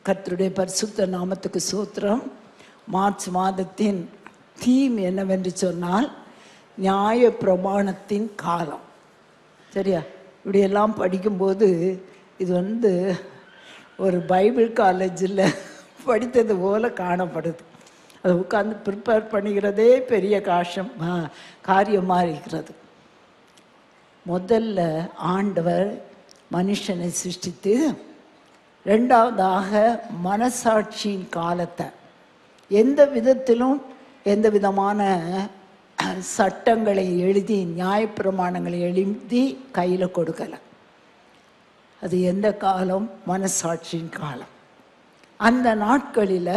கர்த்தருடைய பரிசுத்த நாமத்துக்கு சோத்திரம். மார்ச் மாதத்தின் தீம் என்னவென்று சொன்னால் நியாய பிரமாணத்தின் காலம். சரியா? இப்படியெல்லாம் படிக்கும்போது இது ஒரு பைபிள் காலேஜில் படித்தது போல காணப்படுது. அதை உட்காந்து ப்ரிப்பேர் பண்ணிக்கிறதே பெரிய காரியமாக இருக்கிறது. முதல்ல ஆண்டவர் மனுஷனை சிருஷ்டித்து, ரெண்டாவதாக மனசாட்சியின் காலத்தை எந்த விதத்திலும் எந்த விதமான சட்டங்களை எழுதி நியாயப்பிரமாணங்களை எழுதி கையில் கொடுக்கலை. அது எந்த காலம்? மனசாட்சியின் காலம். அந்த நாட்களில்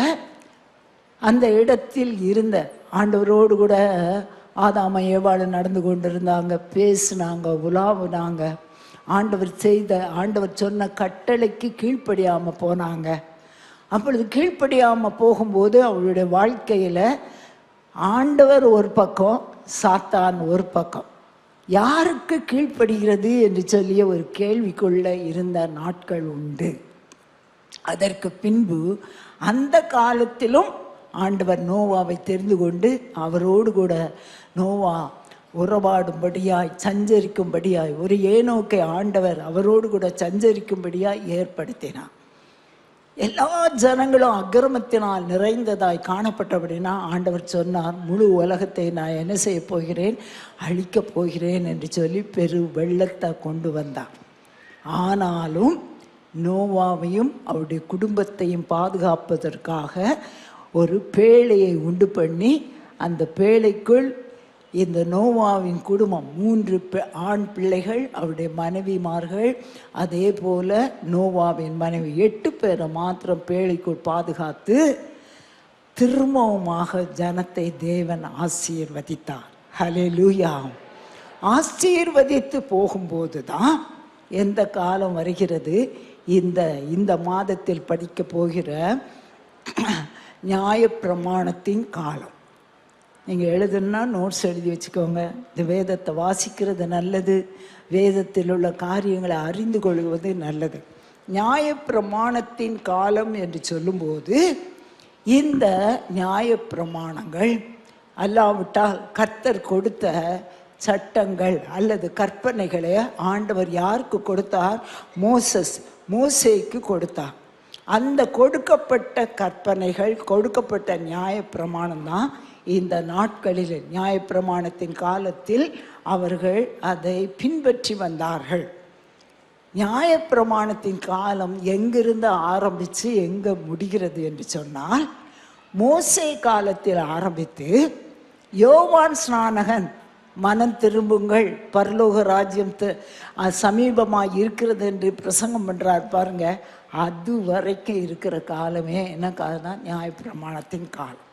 அந்த இடத்தில் இருந்த ஆண்டவரோடு கூட ஆதாம ஏவாள் நடந்து கொண்டிருந்தாங்க, பேசினாங்க, உலாவுனாங்க. ஆண்டவர் சொன்ன கட்டளைக்கு கீழ்ப்படியாமல் போனாங்க. அப்பொழுது கீழ்ப்படியாமல் போகும்போது அவளுடைய வாழ்க்கையில் ஆண்டவர் ஒரு பக்கம், சாத்தான் ஒரு பக்கம். யாருக்கு கீழ்ப்படுகிறது என்று சொல்லிய ஒரு கேள்விக்குள்ள இருந்த நாட்கள் உண்டு. அதற்கு பின்பு அந்த காலத்திலும் ஆண்டவர் நோவாவை தெரிந்து கொண்டு அவரோடு கூட நோவா உறவாடும்படியாய் சஞ்சரிக்கும்படியாய் ஒரு ஏனோக்கை ஆண்டவர் அவரோடு கூட சஞ்சரிக்கும்படியாய் ஏற்படுத்தினார். எல்லா ஜனங்களும் அக்கிரமத்தினால் நிறைந்ததாய் காணப்பட்டபடினா ஆண்டவர் சொன்னார், முழு உலகத்தை நான் என்ன செய்ய போகிறேன்? அழிக்கப் போகிறேன் என்று சொல்லி பெரு வெள்ளத்தை கொண்டு வந்தார். ஆனாலும் நோவாவையும் அவருடைய குடும்பத்தையும் பாதுகாப்பதற்காக ஒரு பேழையை உண்டு பண்ணி, அந்த பேழைக்குள் இந்த நோவாவின் குடும்பம் 3 ஆண் பிள்ளைகள், அவருடைய மனைவிமார்கள், அதே போல நோவாவின் மனைவி 8 பேரை மாத்திரம் பேழைக்குள் பாதுகாத்து திரும்பவுமாக ஜனத்தை தேவன் ஆசீர்வதித்தார். ஹல்லேலூயா! ஆசீர்வதித்து போகும்போது தான் எந்த காலம் வருகிறது? இந்த மாதத்தில் படிக்க போகிற நியாயப்பிரமாணத்தின் காலம். நீங்கள் எழுதுன்னா நோட்ஸ் எழுதி வச்சுக்கோங்க. இந்த வேதத்தை வாசிக்கிறது நல்லது, வேதத்தில் உள்ள காரியங்களை அறிந்து கொள்வது நல்லது. நியாயப்பிரமாணத்தின் காலம் என்று சொல்லும்போது இந்த நியாயப்பிரமாணங்கள் அல்லாவிட்டால் கர்த்தர் கொடுத்த சட்டங்கள் அல்லது கற்பனைகளை ஆண்டவர் யாருக்கு கொடுத்தார்? மோசேக்கு கொடுத்தார். அந்த கொடுக்கப்பட்ட கற்பனைகள், கொடுக்கப்பட்ட நியாயப்பிரமாணம் தான் இந்த நாட்களில் நியாயப்பிரமாணத்தின் காலத்தில் அவர்கள் அதை பின்பற்றி வந்தார்கள். நியாயப்பிரமாணத்தின் காலம் எங்கிருந்து ஆரம்பித்து எங்கே முடிகிறது என்று சொன்னால், மோசே காலத்தில் ஆரம்பித்து யோவான் ஸ்நானகன் மனம் திரும்புங்கள், பரலோக ராஜ்யம் சமீபமாக இருக்கிறது என்று பிரசங்கம் பண்ணுறார் பாருங்க. அது வரைக்கும் இருக்கிற காலமே என்ன காலம்? நியாயப்பிரமாணத்தின் காலம்.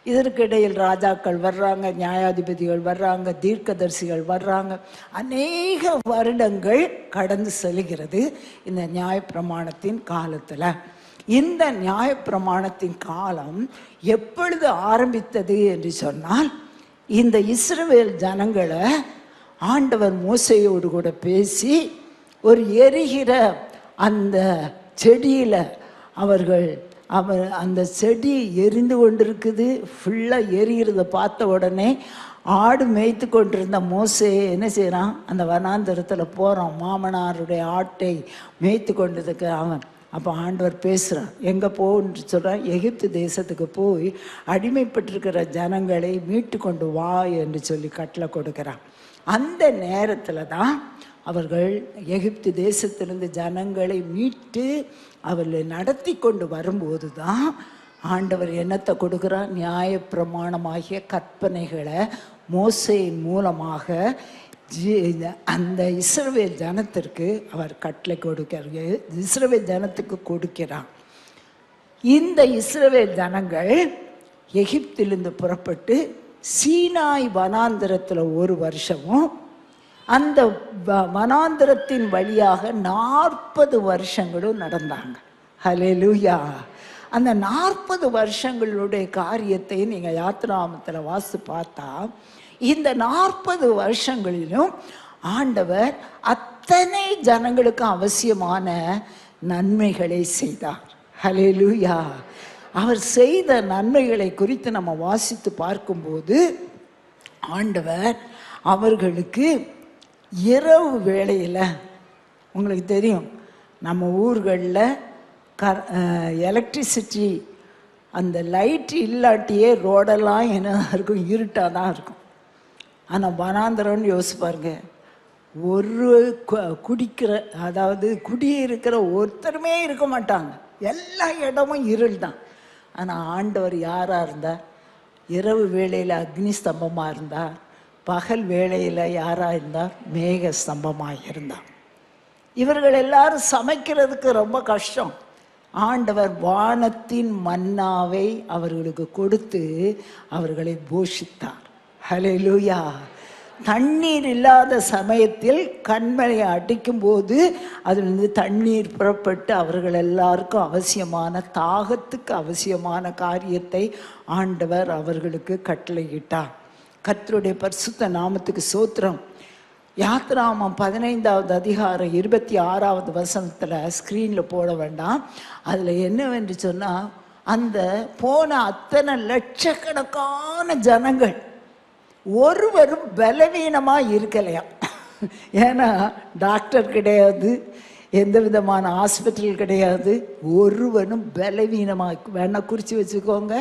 இதற்கிடையில் ராஜாக்கள் வர்றாங்க, நியாயாதிபதிகள் வர்றாங்க, தீர்க்கதரிசிகள் வர்றாங்க. அநேக வருடங்கள் கடந்து செல்கிறது இந்த நியாயப்பிரமாணத்தின் காலத்தில். இந்த நியாயப்பிரமாணத்தின் காலம் எப்பொழுது ஆரம்பித்தது என்று சொன்னால், இந்த இஸ்ரவேல் ஜனங்களை ஆண்டவர் மோசேயோடு கூட பேசி ஒரு எரிகிற அந்த செடியில் அந்த செடி எரிந்து கொண்டிருக்குது, ஃபுல்லாக எரிகிறத பார்த்த உடனே ஆடு மேய்த்து கொண்டிருந்த மோசே என்ன செய்கிறான்? அந்த வனாந்தரத்தில் போகிறான், மாமனாருடைய ஆட்டை மேய்த்து கொண்டதுக்கு அவன். அப்போ ஆண்டவர் பேசுகிறான், எங்கே போன்னு சொல்கிறான்? எகிப்து தேசத்துக்கு போய் அடிமைப்பட்டிருக்கிற ஜனங்களை மீட்டு கொண்டு வா என்று சொல்லி கட்டளை கொடுக்குறான். அந்த நேரத்தில் தான் அவர்கள் எகிப்து தேசத்திலிருந்து ஜனங்களை மீட்டு அவர்களை நடத்தி கொண்டு வரும்போது தான் ஆண்டவர் என்னத்தை கொடுக்குறார்? நியாயப்பிரமாணமாகிய கற்பனைகளை மோசேயின் மூலமாக அந்த இஸ்ரவேல் ஜனத்திற்கு அவர் கட்டளை கொடுக்கிறார், இஸ்ரவேல் ஜனத்துக்கு கொடுக்கிறார். இந்த இஸ்ரவேல் ஜனங்கள் எகிப்திலிருந்து புறப்பட்டு சீனாய் வனாந்திரத்தில் 1 வருஷமும், அந்த வனாந்திரத்தின் வழியாக 40 வருஷங்களும் நடந்தாங்க. ஹல்லேலூயா! அந்த 40 வருஷங்களுடைய காரியத்தை நீங்கள் யாத்திராமத்தில் வாசித்து பார்த்தா, இந்த 40 வருஷங்களிலும் ஆண்டவர் அத்தனை ஜனங்களுக்கு அவசியமான நன்மைகளை செய்தார். ஹல்லேலூயா. அவர் செய்த நன்மைகளை குறித்து நம்ம வாசித்து பார்க்கும்போது ஆண்டவர் அவர்களுக்கு இரவு வேளையில், உங்களுக்கு தெரியும் நம்ம ஊர்களில் எலக்ட்ரிசிட்டி அந்த லைட் இல்லாட்டியே ரோடெல்லாம் என்ன இருக்கும், இருட்டாக தான் இருக்கும். ஆனால் வனாந்தரம்னு யோசிச்சு பாருங்க, ஒரு குடிக்கிற அதாவது குடியிருக்கிற ஒருத்தருமே இருக்க மாட்டாங்க, எல்லா இடமும் இருள் தான். ஆனால் ஆண்டவர் யாராக இருந்தார்? இரவு வேளையில் அக்னி ஸ்தம்பமாக இருந்தார், பகல் வேளையில் யாராக இருந்தார்? மேக ஸ்தம்பமாக இருந்தார். இவர்கள் எல்லாரும் சமைக்கிறதுக்கு ரொம்ப கஷ்டம். ஆண்டவர் வானத்தின் மன்னாவை அவர்களுக்கு கொடுத்து அவர்களை போஷித்தார். ஹல்லேலூயா. தண்ணீர் இல்லாத சமயத்தில் கண்மலையை அடிக்கும் போது அதிலிருந்து தண்ணீர் புறப்பட்டு அவர்கள் எல்லாருக்கும் அவசியமான, தாகத்துக்கு அவசியமான காரியத்தை ஆண்டவர் அவர்களுக்கு கட்டளையிட்டார். கர்த்தருடைய பரிசுத்த நாமத்துக்கு ஸ்தோத்திரம். யாத்ராமம் 15வது அதிகாரம் 26வது வசனத்தில் ஸ்க்ரீனில் போட வேண்டாம். அதில் என்னவென்று சொன்னால், அந்த போன அத்தனை லட்சக்கணக்கான ஜனங்கள் ஒருவரும் பலவீனமாக இருக்கலையா. ஏன்னா டாக்டர் கிடையாது, எந்த விதமான ஹாஸ்பிட்டல் கிடையாது, ஒருவனும் பலவீனமாக வேணா குறித்து வச்சுக்கோங்க.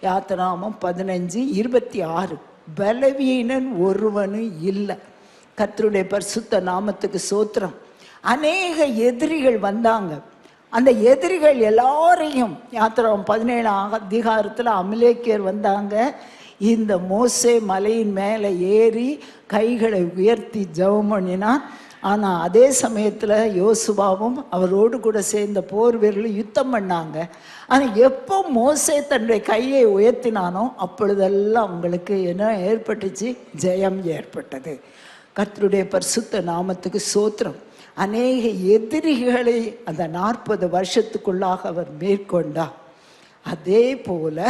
யாத்ராமம் 15:26. பலவீனன் ஒருவனும் இல்லை. கர்த்தருடைய பரிசுத்த நாமத்துக்கு ஸ்தோத்திரம். அநேக எதிரிகள் வந்தாங்க. அந்த எதிரிகள் எல்லாரையும் யாத்திராமம் 17 அதிகாரத்தில் அமலேக்கியர் வந்தாங்க. இந்த மோசே மலையின் மேலே ஏறி கைகளை உயர்த்தி ஜெபம் பண்ணினான். ஆனால் அதே சமயத்தில் யோசுவாவும் அவரோடு கூட சேர்ந்த போர் வீரர்களும் யுத்தம் பண்ணாங்க. ஆனால் எப்போ மோசே தன்னுடைய கையை உயர்த்தினானோ அப்பொழுதெல்லாம் அவங்களுக்கு என்ன ஏற்பட்டுச்சு? ஜெயம் ஏற்பட்டது. கர்த்தருடைய பரிசுத்த நாமத்துக்கு ஸ்தோத்திரம். அநேக எதிரிகளை அந்த 40 வருஷத்துக்குள்ளாக அவர் மேற்கொண்டார். அதே போல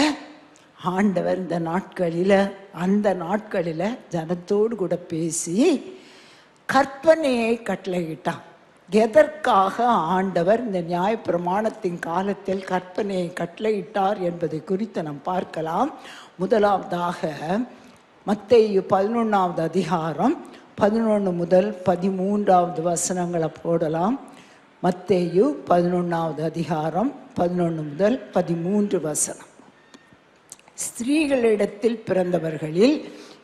ஆண்டவர் இந்த நாட்களில், அந்த நாட்களில் ஜனத்தோடு கூட பேசி கற்பனையை கட்டளையிட்டார். எதற்காக ஆண்டவர் இந்த நியாயப்பிரமாணத்தின் காலத்தில் கற்பனையை கட்டளையிட்டார் என்பதை குறித்து நாம் பார்க்கலாம். முதலாவதாக மத்தேயு 11வது அதிகாரம் 11 முதல் 13வது வசனங்களை போடலாம். மத்தேயு 11வது அதிகாரம் 11 முதல் 13 வசனம். ஸ்திரீகளிடத்தில் பிறந்தவர்களில்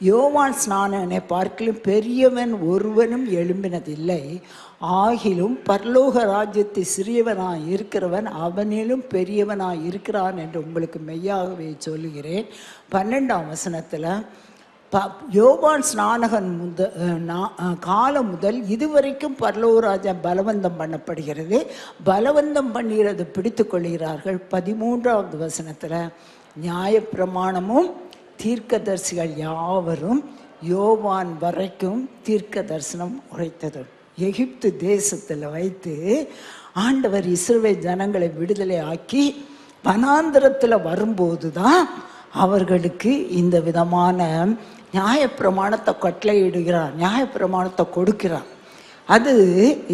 யோவான் ஸ்நானனை பார்க்கலும் பெரியவன் ஒருவனும் எழும்பினதில்லை. ஆகிலும் பரலோக ராஜ்யத்தை சிறியவனாய் இருக்கிறவன் அவனிலும் பெரியவனாய் இருக்கிறான் என்று உங்களுக்கு மெய்யாகவே சொல்லுகிறேன். 12ஆம் வசனத்தில் யோவான் ஸ்நானகன் காலம் முதல் இதுவரைக்கும் பரலோகராஜ்யம் பலவந்தம் பண்ணப்படுகிறது, பலவந்தம் பண்ணுகிறது பிடித்து கொள்கிறார்கள். 13வது வசனத்தில் நியாயப்பிரமாணமும் தீர்க்கதரிசிகள் யாவரும் யோவான் வரைக்கும் தீர்க்க தரிசனம் உரைத்தது. எகிப்து தேசத்தில் வைத்து ஆண்டவர் இஸ்ரவேல் ஜனங்களை விடுதலை ஆக்கி வனாந்திரத்தில் வரும்போது தான் அவர்களுக்கு இந்த விதமான நியாயப்பிரமாணத்தை கட்டளையிடுகிறார், நியாயப்பிரமாணத்தை கொடுக்கிறார். அது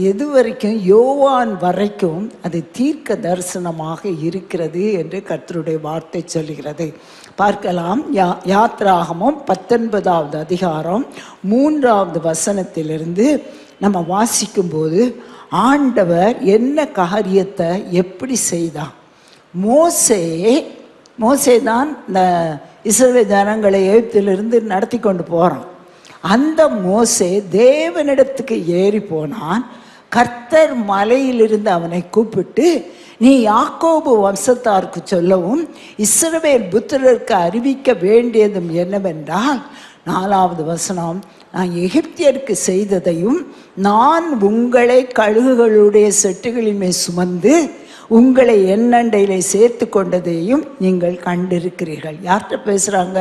எது வரைக்கும்? யோவான் வரைக்கும் அது தீர்க்க தரிசனமாக இருக்கிறது என்று கர்த்தருடைய வார்த்தை சொல்கிறது. பார்க்கலாம். யாத்ராகமம் 19வது அதிகாரம் 3வது வசனத்திலிருந்து நம்ம வாசிக்கும்போது ஆண்டவர் என்ன காரியத்தை எப்படி செய்தார்? மோசே தான் இந்த இஸ்ரவேல் ஜனங்களை எகிப்திலிருந்து நடத்தி கொண்டு போகிறான். அந்த மோசே தேவனிடத்துக்கு ஏறி போனான். கர்த்தர் மலையிலிருந்து அவனை கூப்பிட்டு, நீ யாக்கோபு வம்சத்தாருக்கு சொல்லவும் இஸ்ரவேல் புத்திரருக்கு அறிவிக்க வேண்டியதும் என்னவென்றால், 4வது வசனம், நான் எகிப்தியருக்கு செய்ததையும் நான் உங்களை கழுகுகளுடைய செட்டுகளின் மேல் சுமந்து உங்களை எண்ணண்டையிலே சேர்த்து கொண்டதையும் நீங்கள் கண்டிருக்கிறீர்கள். யார்கிட்ட பேசுகிறாங்க?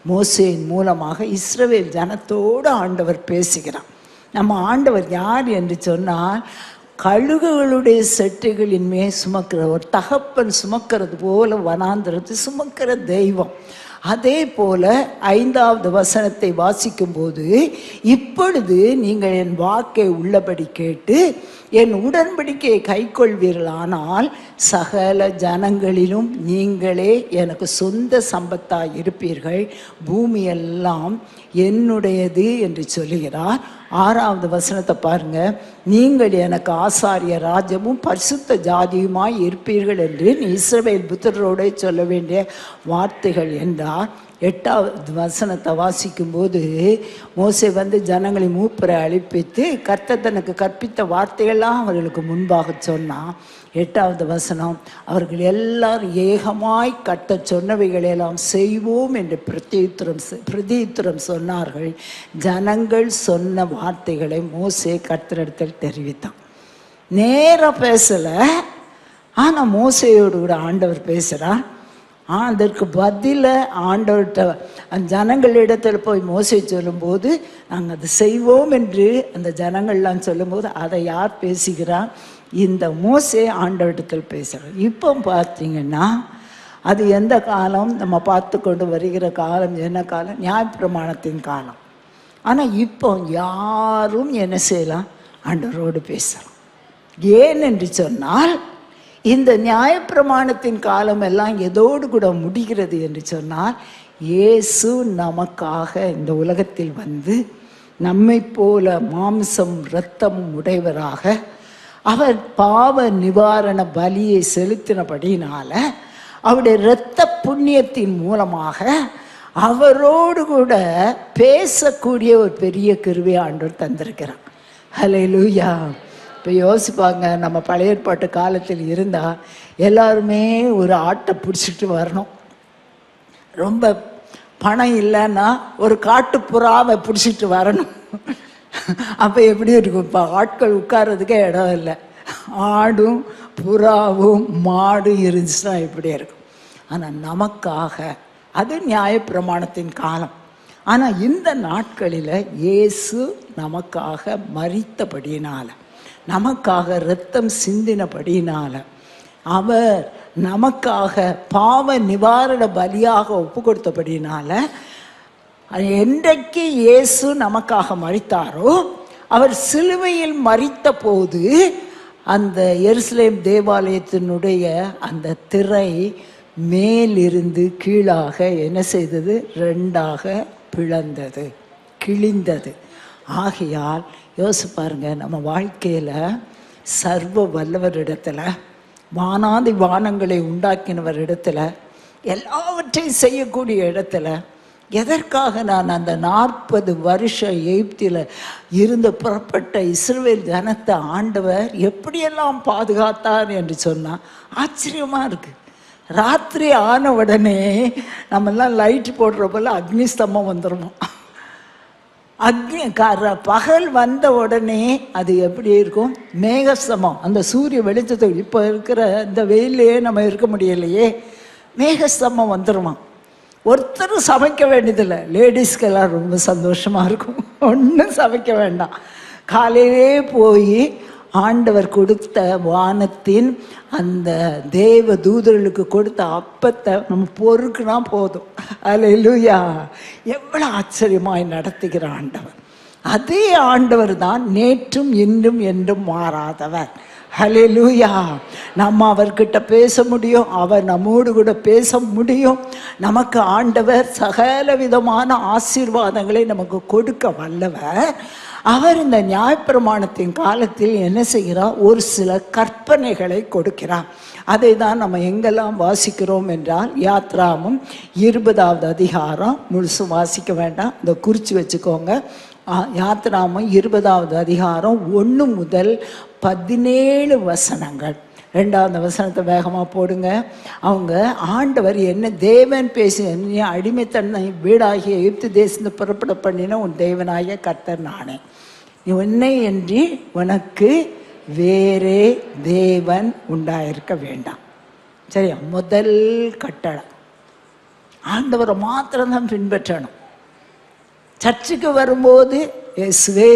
மோசேயின் மூலமாக இஸ்ரவேல் ஜனத்தோடு ஆண்டவர் பேசுகிறார். நம்ம ஆண்டவர் யார் என்று சொன்னால், கழுகுகளுடைய செட்டுகளின் மேல் சுமக்கிற ஒரு தகப்பன் சுமக்கிறது போல வனாந்திரத்தை சுமக்கிற தெய்வம். அதே போல 5வது வசனத்தை வாசிக்கும்போது, இப்பொழுது நீங்கள் என் வாக்கை உள்ளபடி கேட்டு என் உடன்படிக்கையை கைக்கொள்வீர்களானால் சகல ஜனங்களிலும் நீங்களே எனக்கு சொந்த சம்பத்தாய் இருப்பீர்கள், பூமியெல்லாம் என்னுடையது என்று சொல்லுகிறார். 6வது வசனத்தை பாருங்க. நீங்கள் எனக்கு ஆசாரிய ராஜ்யமும் பரிசுத்த ஜாதியுமாய் இருப்பீர்கள் என்று நீ இஸ்ரவேல் புத்திரரோடு சொல்ல வேண்டிய வார்த்தைகள் என்றார். 8வது வசனத்தை வாசிக்கும்போது மோசே ஜனங்களை மூப்பரை அழைப்பித்து கர்த்தர் தனக்கு கற்பித்த வார்த்தைகள்லாம் அவர்களுக்கு முன்பாக சொன்னான். 8வது வசனம், அவர்கள் எல்லாரும் ஏகமாய் கட்ட சொன்னவைகளெல்லாம் செய்வோம் என்று பிரதியுத்தரம் சொன்னார்கள். ஜனங்கள் சொன்ன வார்த்தைகளை மோசே கர்த்தரிடத்தில் தெரிவித்தான். நேராக பேசலை, ஆனால் மோசையோடு கூட ஆண்டவர் பேசுகிறார். அதற்கு பதில ஆண்டவர்கிட்ட அந்த ஜனங்களிடத்தில் போய் மோசே சொல்லும்போது நாங்கள் அதை செய்வோம் என்று அந்த ஜனங்கள்லாம் சொல்லும்போது அதை யார் பேசுகிறார்? இந்த மோசே ஆண்டவரிடத்தில் பேசுகிறார். இப்போ பார்த்தீங்கன்னா அது எந்த காலம்? நம்ம பார்த்து கொண்டு வருகிற காலம் என்ன காலம்? நியாயப்பிரமாணத்தின் காலம். ஆனால் இப்போ யாரும் என்ன செய்யலாம்? ஆண்டவரோடு பேசலாம். ஏன் என்று சொன்னால் இந்த நியாயப்பிரமாணத்தின் காலம் எல்லாம் எதோடு கூட முடிகிறது என்று சொன்னால், இயேசு நமக்காக இந்த உலகத்தில் நம்மை போல மாம்சம் இரத்தம் உடையவராக அவர் பாவ நிவாரண பலியை செலுத்தினபடினால அவருடைய இரத்த புண்ணியத்தின் மூலமாக அவரோடு கூட பேசக்கூடிய ஒரு பெரிய கிருபையை ஆண்டவர் தந்திருக்கிறார். ஹல்லேலூயா. இப்போ யோசிப்பாங்க, நம்ம பழைய ஏற்பாட்டு காலத்தில் இருந்தால் எல்லாருமே ஒரு ஆட்டை பிடிச்சிட்டு வரணும். ரொம்ப பணம் இல்லைன்னா ஒரு காட்டுப்புறாவை பிடிச்சிட்டு வரணும். அப்போ எப்படி இருக்கும்? இப்போ ஆட்கள் உட்கார்றதுக்கே இடம் இல்லை. ஆடும் புறாவும் மாடு இருந்துச்சுன்னா இப்படி இருக்கும். ஆனால் நமக்காக அது நியாயப்பிரமாணத்தின் காலம். ஆனால் இந்த நாட்களில் இயேசு நமக்காக மரித்தபடியினால, நமக்காக இரத்தம் சிந்தினபடியினால, அவர் நமக்காக பாவ நிவாரண பலியாக ஒப்பு கொடுத்தபடியினால, என்றைக்கு இயேசு நமக்காக மரித்தாரோ, அவர் சிலுவையில் மரித்த போது அந்த எருசலேம் தேவாலயத்தினுடைய அந்த திரை மேலிருந்து கீழாக என்ன செய்தது? 2ஆக பிளந்தது, கிழிந்தது. ஆகையால் யோசிப்பாருங்க, நம்ம வாழ்க்கையில் சர்வ வல்லவரிடத்துல, வானாதி வானங்களை உண்டாக்கினவர் இடத்துல, எல்லாவற்றையும் செய்யக்கூடிய இடத்துல, எதற்காக நான் அந்த 40 வருஷம் எகிப்தில் இருந்து புறப்பட்ட இஸ்ரவேல் ஜனத்தை ஆண்டவர் எப்படியெல்லாம் பாதுகாத்தார் என்று சொன்னால் ஆச்சரியமாக இருக்குது. ராத்திரி ஆன உடனே நம்மெல்லாம் லைட்டு போடுற போல் அக்னி ஸ்தம்பம் வந்துடுமா? பகல் வந்த உடனே அது எப்படி இருக்கும்? மேகஸ்தம்பம். அந்த சூரிய வெளிச்சத்தை இப்போ இருக்கிற இந்த வெயிலே நம்ம இருக்க முடியலையே, மேகஸ்தம்பம் வந்துடுமா. ஒருத்தரும் சமைக்க வேண்டியதில்லை. லேடிஸ்க்கெல்லாம் ரொம்ப சந்தோஷமாக இருக்கும். ஒன்றும் சமைக்க வேண்டாம். காலையிலே போய் ஆண்டவர் கொடுத்த வானத்தின் அந்த தேவ தூதர்களுக்கு கொடுத்த அப்பத்தை நம்ம பொறுக்குனா போதும். அல்லேலூயா. எவ்வளோ ஆச்சரியமாய் நடத்துகிற ஆண்டவர். அதே ஆண்டவர் தான் நேற்றும் இன்றும் என்றும் மாறாதவர். ஹல்லேலூயா. நம்ம அவர்கிட்ட பேச முடியும், அவர் நம்மோடு கூட பேச முடியும். நமக்கு ஆண்டவர் சகல விதமான ஆசீர்வாதங்களை நமக்கு கொடுக்க வல்லவர். அவர் இந்த நியாயப்பிரமாணத்தின் காலத்தில் என்ன செய்கிறார்? ஒரு சில கற்பனைகளை கொடுக்கிறார். அதை தான் நம்ம எங்கெல்லாம் வாசிக்கிறோம் என்றால், யாத்ராமம் 20வது அதிகாரம் முழுசும் வாசிக்க வேண்டாம், இந்த குறித்து வச்சுக்கோங்க. யாத்ராமம் 20வது அதிகாரம் 1 முதல் 17 வசனங்கள். 2வது வசனத்தை வேகமாக போடுங்க. அவங்க ஆண்டவர் என்ன தேவன் பேசி, நீ அடிமைத்தன்மை வீடாகிய எகிப்து தேசத்தை புறப்பட பண்ணின உன் தேவனாகிய கர்த்தர் நானே, நீ உன்னை என்று உனக்கு வேறே தேவன் உண்டாயிருக்க வேண்டாம். சரியா? முதல் கட்டளை ஆண்டவரை மாத்திரம்தான் பின்பற்றணும். சர்ச்சுக்கு வரும்போது இயேசுவே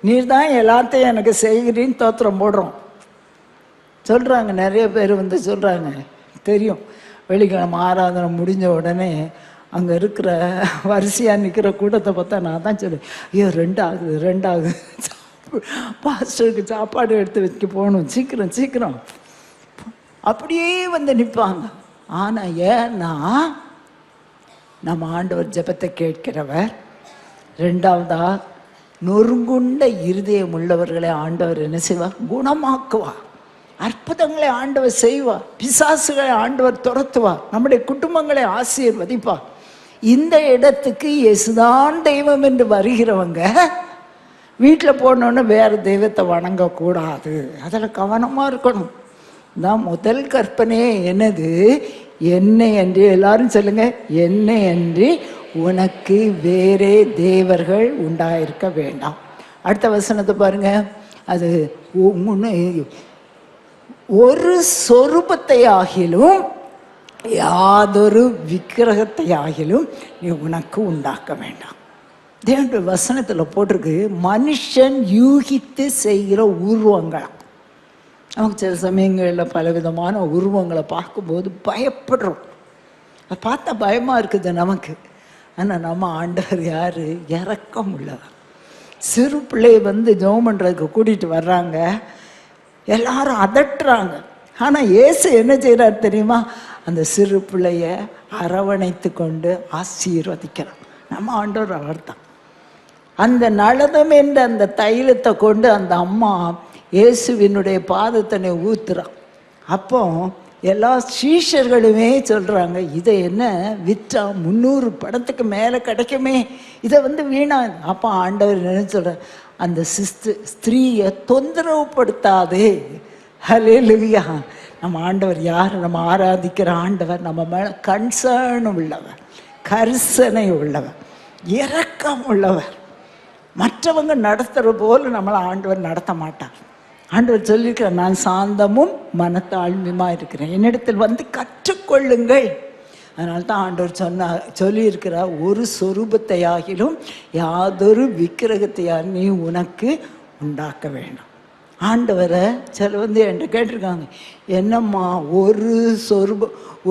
நீர் தான் எல்லாத்தையும் எனக்கு செய்கிறீன்னு தோத்திரம் போடுறோம் சொல்கிறாங்க. நிறைய பேர் சொல்கிறாங்க, தெரியும். வெள்ளிக்கிழமை ஆராதனை முடிஞ்ச உடனே அங்கே இருக்கிற வரிசையாக நிற்கிற கூட்டத்தை பார்த்தா நான் தான் சொல்லுவேன், ஐயோ 2 ஆகுது பாஸ்டருக்கு சாப்பாடு எடுத்து வைக்க போகணும், சீக்கிரம் சீக்கிரம் அப்படியே வந்து நிற்பாங்க. ஆனால் ஏன்னா நம்ம ஆண்டவர் ஜெபத்தை கேட்கிறவர். ரெண்டாவதா, நொறுங்குண்ட இருதயம் உள்ளவர்களை ஆண்டவர் என்ன செய்வார்? குணமாக்குவார். அற்புதங்களை ஆண்டவர் செய்வார். பிசாசுகளை ஆண்டவர் துரத்துவார். நம்முடைய குடும்பங்களை ஆசீர்வதிப்பார். இந்த இடத்துக்கு இயேசுதான் தெய்வம் என்று வருகிறவங்க வீட்டில் போனோன்னு வேறு தெய்வத்தை வணங்கக்கூடாது. அதில் கவனமாக இருக்கணும். தான் முதல் கற்பனையே என்னது? என்னை அன்றி, எல்லாரும் சொல்லுங்க, என்னை அன்றி உனக்கு வேறே தேவர்கள் உண்டாயிருக்க வேண்டாம். அடுத்த வசனத்தை பாருங்க. அது ஒரு சொரூபத்தை ஆகிலும் யாதொரு விக்கிரகத்தை ஆகிலும் நீ உனக்கு உண்டாக்க வேண்டாம். தேவனுடைய வசனத்தில் போட்டிருக்கு, மனுஷன் யூகித்து செய்கிற உருவங்களாம். நமக்கு சில சமயங்களில் பலவிதமான உருவங்களை பார்க்கும்போது பயப்படுறோம். அதை பார்த்தா பயமாக இருக்குது நமக்கு. ஆனால் நம்ம ஆண்டவர் யார்? இரக்கம் உள்ளவர். சிறு பிள்ளையை வந்து ஜெபம் பண்ணுறதுக்கு கூட்டிகிட்டு வர்றாங்க, எல்லாரும் அதட்டுறாங்க. ஆனால் இயேசு என்ன செய்கிறார் தெரியுமா? அந்த சிறு பிள்ளைய அரவணைத்து கொண்டு ஆசீர்வதிக்கிறார். நம்ம ஆண்டவர் அவர் தான். அந்த நலதம் என்ற அந்த தைலத்தை கொண்டு அந்த அம்மா இயேசுவினுடைய பாதத்தனை ஊத்துறான். அப்போ எல்லா சீஷர்களுமே சொல்கிறாங்க, இதை என்ன விற்றா 300 படத்துக்கு மேலே கிடைக்குமே, இதை வந்து வீணா. அப்போ ஆண்டவர் என்ன சொல்கிற, அந்த ஸ்திரீயை தொந்தரவுப்படுத்தாதே. ஹல்லேலூயா. நம்ம ஆண்டவர் யார்? நம்ம ஆராதிக்கிற ஆண்டவர் நம்ம மேலே கன்சர்ன் உள்ளவர், கரிசனை உள்ளவர், இரக்கம் உள்ளவர். மற்றவங்க நடத்துகிற போல நம்மளை ஆண்டவர் நடத்த மாட்டார். ஆண்டவர் சொல்லியிருக்கிறார், நான் சாந்தமும் மனத்தாழ்மையுமா இருக்கிறேன், என்னிடத்தில் வந்து கற்றுக்கொள்ளுங்கள். அதனால தான் ஆண்டவர் சொல்லியிருக்கிறார், ஒரு சொரூபத்தை ஆகிலும் யாதொரு விக்கிரகத்தையாக நீ உனக்கு உண்டாக்க வேண்டாம். ஆண்டவரை சில வந்து என்கிட்ட கேட்டிருக்காங்க, என்னம்மா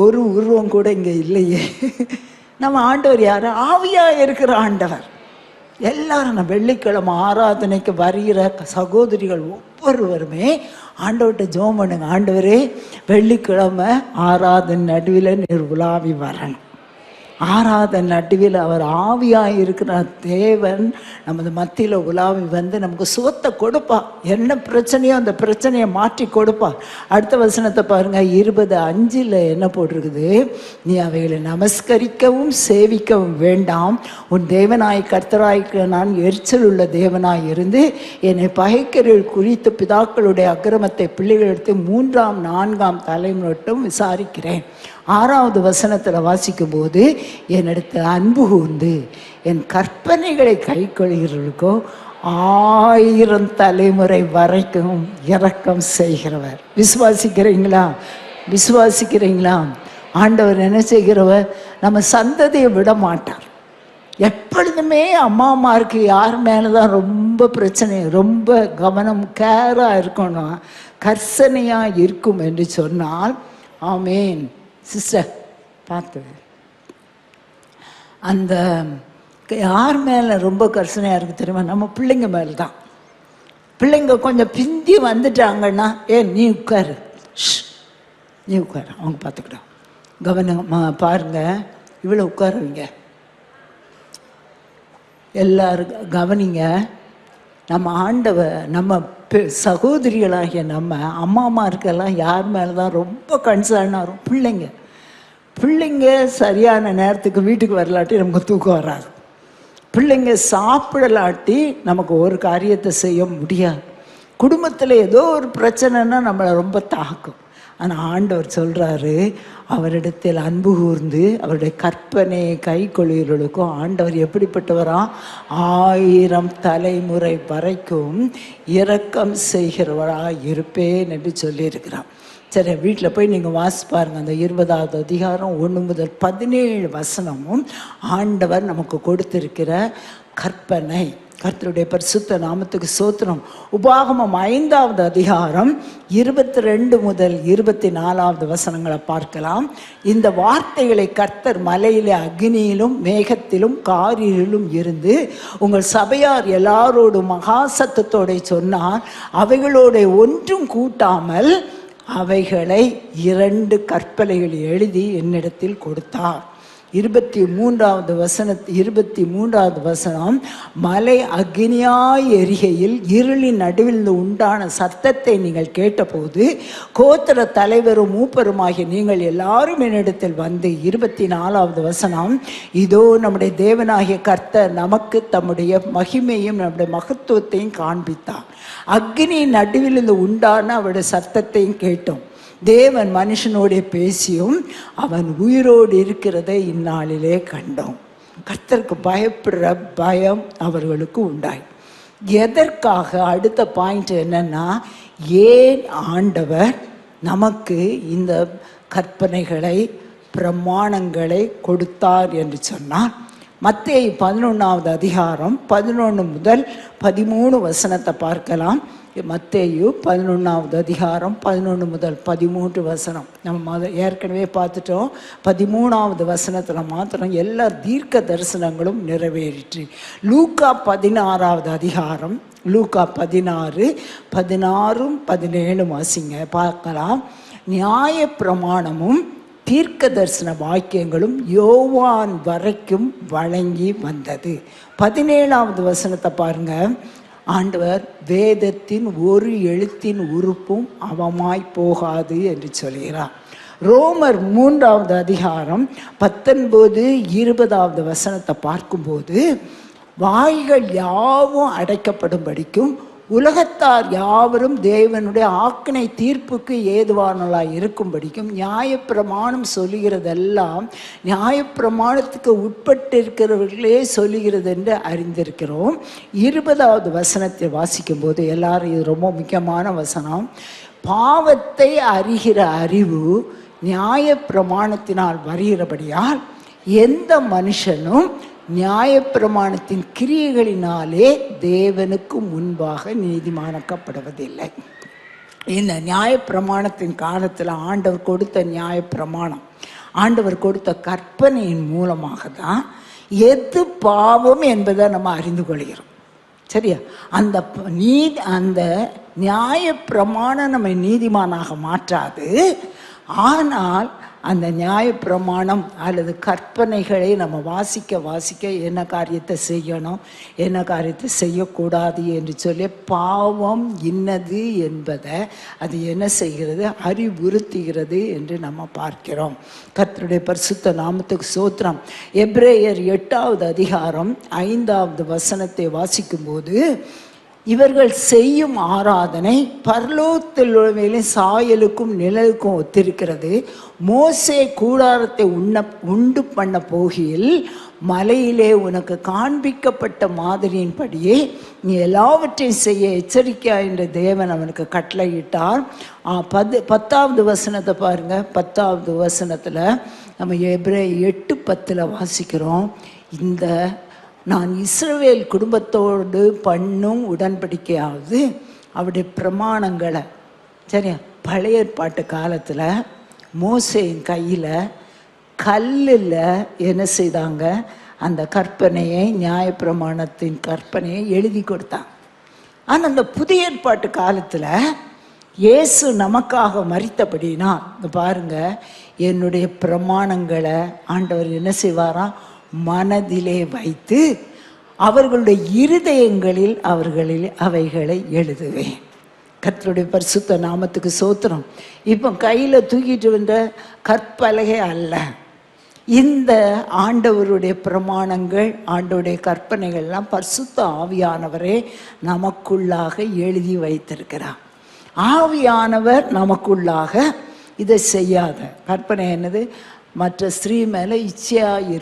ஒரு உருவம் கூட இங்கே இல்லையே. நம்ம ஆண்டவர் யார்? ஆவியாக இருக்கிற ஆண்டவர். எல்லாரும் நான் வெள்ளிக்கிழமை ஆராதனைக்கு வருகிற சகோதரிகள் ஒவ்வொருவருமே ஆண்டவர்கிட்ட ஜெபம் பண்ணுங்க, ஆண்டவரே வெள்ளிக்கிழமை ஆராதனை நடுவில் நீர் உலாவி வரணும். ஆராதனை நடுவில் அவர் ஆவியாக இருக்கிற தேவன் நமது மத்தியில் உலாவி வந்து நமக்கு சுகத்தை கொடுப்பார். என்ன பிரச்சனையோ அந்த பிரச்சனையை மாற்றி கொடுப்பார். அடுத்த வசனத்தை பாருங்கள், 20:5 என்ன போட்டிருக்குது? நீ அவைகளை நமஸ்கரிக்கவும் சேவிக்கவும் வேண்டாம், உன் தேவனாய் கர்த்தராய்க்கு நான் எரிச்சல் உள்ள தேவனாய் இருந்து என்னை பகைக்கிறவர்கள் குறித்து பிதாக்களுடைய அக்கிரமத்தை பிள்ளைகளிடத்து 3ஆம் 4ஆம் தலைமுறைட்டும் விசாரிக்கிறேன். 6வது வசனத்தில் வாசிக்கும் போது, என்னிடத்தில் அன்பு கூர்ந்து என் கற்பனைகளை கை கொள்கிறவர்களுக்கோ 1000 தலைமுறை வரைக்கும் இரக்கம் செய்கிறவர். விசுவாசிக்கிறீங்களா? விசுவாசிக்கிறீங்களா? ஆண்டவர் என்ன செய்கிறவர்? நம்ம சந்ததியை விட மாட்டார். எப்பொழுதுமே அம்மாமாருக்கு யார் மேலே தான் ரொம்ப பிரச்சனை, ரொம்ப கவனம் கேராக இருக்கணும், கர்சனையாக இருக்கும் என்று சொன்னால், ஆமேன். சிஸ்டர் பார்த்து, அந்த யார் மேலே ரொம்ப கர்சனையாக இருக்குது தெரியுமா? நம்ம பிள்ளைங்க மேலே தான். பிள்ளைங்க கொஞ்சம் பிந்தி வந்துட்டாங்கன்னா, நீ உட்காரு, நீ உட்காரு, அவங்க பார்த்துக்கிட்டோம், கவனமா பாருங்கள், இவ்வளோ உட்காருவீங்க, எல்லாரும் கவனிங்க. நம்ம ஆண்டவர், நம்ம சகோதரிகளாகிய நம்ம அம்மாமாருக்கெல்லாம் யார் மேலே தான் ரொம்ப கன்சர்னாக இருக்கும்? பிள்ளைங்க. பிள்ளைங்க சரியான நேரத்துக்கு வீட்டுக்கு வரலாட்டி நமக்கு தூக்கம் வராது. பிள்ளைங்க சாப்பிடலாட்டி நமக்கு ஒரு காரியத்தை செய்ய முடியாது. குடும்பத்தில் ஏதோ ஒரு பிரச்சனைன்னா நம்மளை ரொம்ப தாக்கும். ஆனால் ஆண்டவர் சொல்கிறாரு, அவரிடத்தில் அன்பு கூர்ந்து அவருடைய கற்பனையை கை கொள்கிறவர்களுக்கும் ஆண்டவர் எப்படிப்பட்டவரா? 1000 தலைமுறை வரைக்கும் இரக்கம் செய்கிறவராக இருப்பேன் என்று சொல்லியிருக்கிறான். சரி, வீட்டில் போய் நீங்கள் வாசி பாருங்கள். அந்த 20வது அதிகாரம் 1 முதல் 17 வசனமும் ஆண்டவர் நமக்கு கொடுத்திருக்கிற கற்பனை. கர்த்தருடைய பரிசுத்த நாமத்துக்கு ஸ்தோத்திரம். உபாகமம் 5வது அதிகாரம் 22 முதல் 24 வசனங்களை பார்க்கலாம். இந்த வார்த்தைகளை கர்த்தர் மலையிலே அக்னியிலும் மேகத்திலும் காரிலும் இருந்து உங்கள் சபையார் எல்லாரோடு மகா சத்தத்தோட சொன்னார். அவைகளோட ஒன்றும் கூட்டாமல் அவைகளை 2 கற்பலைகள் எழுதி என்னிடத்தில் கொடுத்தார். 23வது வசனம், மலை அக்னியாய் எரிகையில் இருளின் நடுவில் உண்டான சத்தத்தை நீங்கள் கேட்டபோது கோத்திர தலைவரும் மூப்பருமாகிய நீங்கள் எல்லாரும் என்னிடத்தில் வந்து. 24வது வசனம், இதோ நம்முடைய தேவனாகிய கர்த்தர் நமக்கு தம்முடைய மகிமையும் நம்முடைய மகத்துவத்தையும் காண்பித்தார். அக்னி நடுவில் உண்டான அவருடைய சத்தத்தையும் கேட்டோம். தேவன் மனுஷனோட பேசியும் அவன் உயிரோடு இருக்கிறதை இந்நாளிலே கண்டோம். கர்த்தருக்கு பயப்படுற பயம் அவர்களுக்கு உண்டாய். எதற்காக? அடுத்த பாயிண்ட் என்னன்னா, ஏன் ஆண்டவர் நமக்கு இந்த கற்பனைகளை பிரமாணங்களை கொடுத்தார் என்று சொன்னார். மத்தேயு 11வது அதிகாரம் 11 முதல் 13 வசனத்தை பார்க்கலாம். மத்தேயு 11வது அதிகாரம் 11 முதல் 13 வசனம் நம்ம ஏற்கனவே பார்த்துட்டோம். 13வது வசனத்தில் மாத்திரம் எல்லா தீர்க்க தரிசனங்களும் நிறைவேறிற்று. லூக்கா 16வது அதிகாரம், லூக்கா 16, 16, 17 வாசிங்க பார்க்கலாம். நியாய பிரமாணமும் தீர்க்க தரிசன வாக்கியங்களும் யோவான் வரைக்கும் வழங்கி வந்தது. 17வது வசனத்தை பாருங்க. ஆண்டவர் வேதத்தின் ஒரு எழுத்தின் உறுப்பும் அவமாய் போகாது என்று சொல்கிறார். ரோமர் 3வது அதிகாரம் 19, 20வது வசனத்தை பார்க்கும்போது, வாய்கள் யாவும் அடைக்கப்படும்படிக்கும் உலகத்தார் யாவரும் தேவனுடைய ஆக்கினை தீர்ப்புக்கு ஏதுவானலாய் இருக்கும்படிக்கும் நியாயப்பிரமாணம் சொல்லுகிறதெல்லாம் நியாயப்பிரமாணத்துக்கு உட்பட்டு இருக்கிறவர்களே சொல்லுகிறது என்று அறிந்திருக்கிறோம். 20வது வசனத்தை வாசிக்கும் போது எல்லாரும், இது ரொம்ப முக்கியமான வசனம், பாவத்தை அறிகிற அறிவு நியாயப்பிரமாணத்தினால் வருகிறபடியால் எந்த மனுஷனும் நியாயப்பிரமாணத்தின் கிரியைகளினாலே தேவனுக்கு முன்பாக நீதிமானாக்கப்படுவதில்லை. இந்த நியாயப்பிரமாணத்தின் காலத்தில் ஆண்டவர் கொடுத்த நியாயப்பிரமாணம், ஆண்டவர் கொடுத்த கற்பனையின் மூலமாக தான் எது பாவம் என்பதை நம்ம அறிந்து கொள்கிறோம். சரியா? அந்த நியாயப்பிரமாணம் நம்மை நீதிமானாக மாற்றாது. ஆனால் அந்த நியாயப்பிரமாணம் அல்லது கற்பனைகளை நம்ம வாசிக்க என்ன காரியத்தை செய்யணும், என்ன காரியத்தை செய்யக்கூடாது என்று சொல்லி பாவம் இன்னது என்பதை அது என்ன செய்கிறது, அறிவுறுத்துகிறது என்று நம்ம பார்க்கிறோம். கர்த்தருடைய பரிசுத்த நாமத்துக்கு ஸ்தோத்திரம். எபிரேயர் 8வது அதிகாரம் 5வது வசனத்தை வாசிக்கும்போது, இவர்கள் செய்யும் ஆராதனை பரலோகத்தில் சாயலுக்கும் நிழலுக்கும் ஒத்திருக்கிறது. மோசே கூடாரத்தை உண்டு பண்ண போகையில் மலையிலே உனக்கு காண்பிக்கப்பட்ட மாதிரியின்படியே நீ எல்லாவற்றையும் செய்ய எச்சரிக்கையா என்று தேவன் அவனுக்கு கட்டளையிட்டார். 10வது வசனத்தை பாருங்க. 10வது வசனத்தில் நம்ம எபிரேயர் 8:10 வாசிக்கிறோம். இந்த நான் இஸ்ரவேல் குடும்பத்தோடு பண்ணும் உடன்படிக்கையாவது அவருடைய பிரமாணங்களை, சரியா, பழைய ஏற்பாட்டு காலத்தில் மோசேயின் கையில் கல்லில் என்ன செய்தாங்க, அந்த கற்பனையை, நியாயப்பிரமாணத்தின் கற்பனையை எழுதி கொடுத்தாங்க. ஆனால் அந்த புதிய ஏற்பாட்டு காலத்தில் இயேசு நமக்காக மரித்தபடினா, இந்த பாருங்க, என்னுடைய பிரமாணங்களை ஆண்டவர் என்ன செய்வாராம், மனதிலே வைத்து அவர்களுடைய இருதயங்களில் அவைகளை எழுதுவேன். கர்த்தருடைய பரிசுத்த நாமத்துக்கு ஸ்தோத்திரம். இப்போ கையில் தூக்கிட்டு வந்த கற்பலகை அல்ல, இந்த ஆண்டவருடைய பிரமாணங்கள், ஆண்டவருடைய கற்பனைகள்லாம் பரிசுத்த ஆவியானவரே நமக்குள்ளாக எழுதி வைத்திருக்கிறார். ஆவியானவர் நமக்குள்ளாக இதை செய்யாத கற்பனை என்னது, மற்ற ஸ்திரீ மேலே இச்சையாக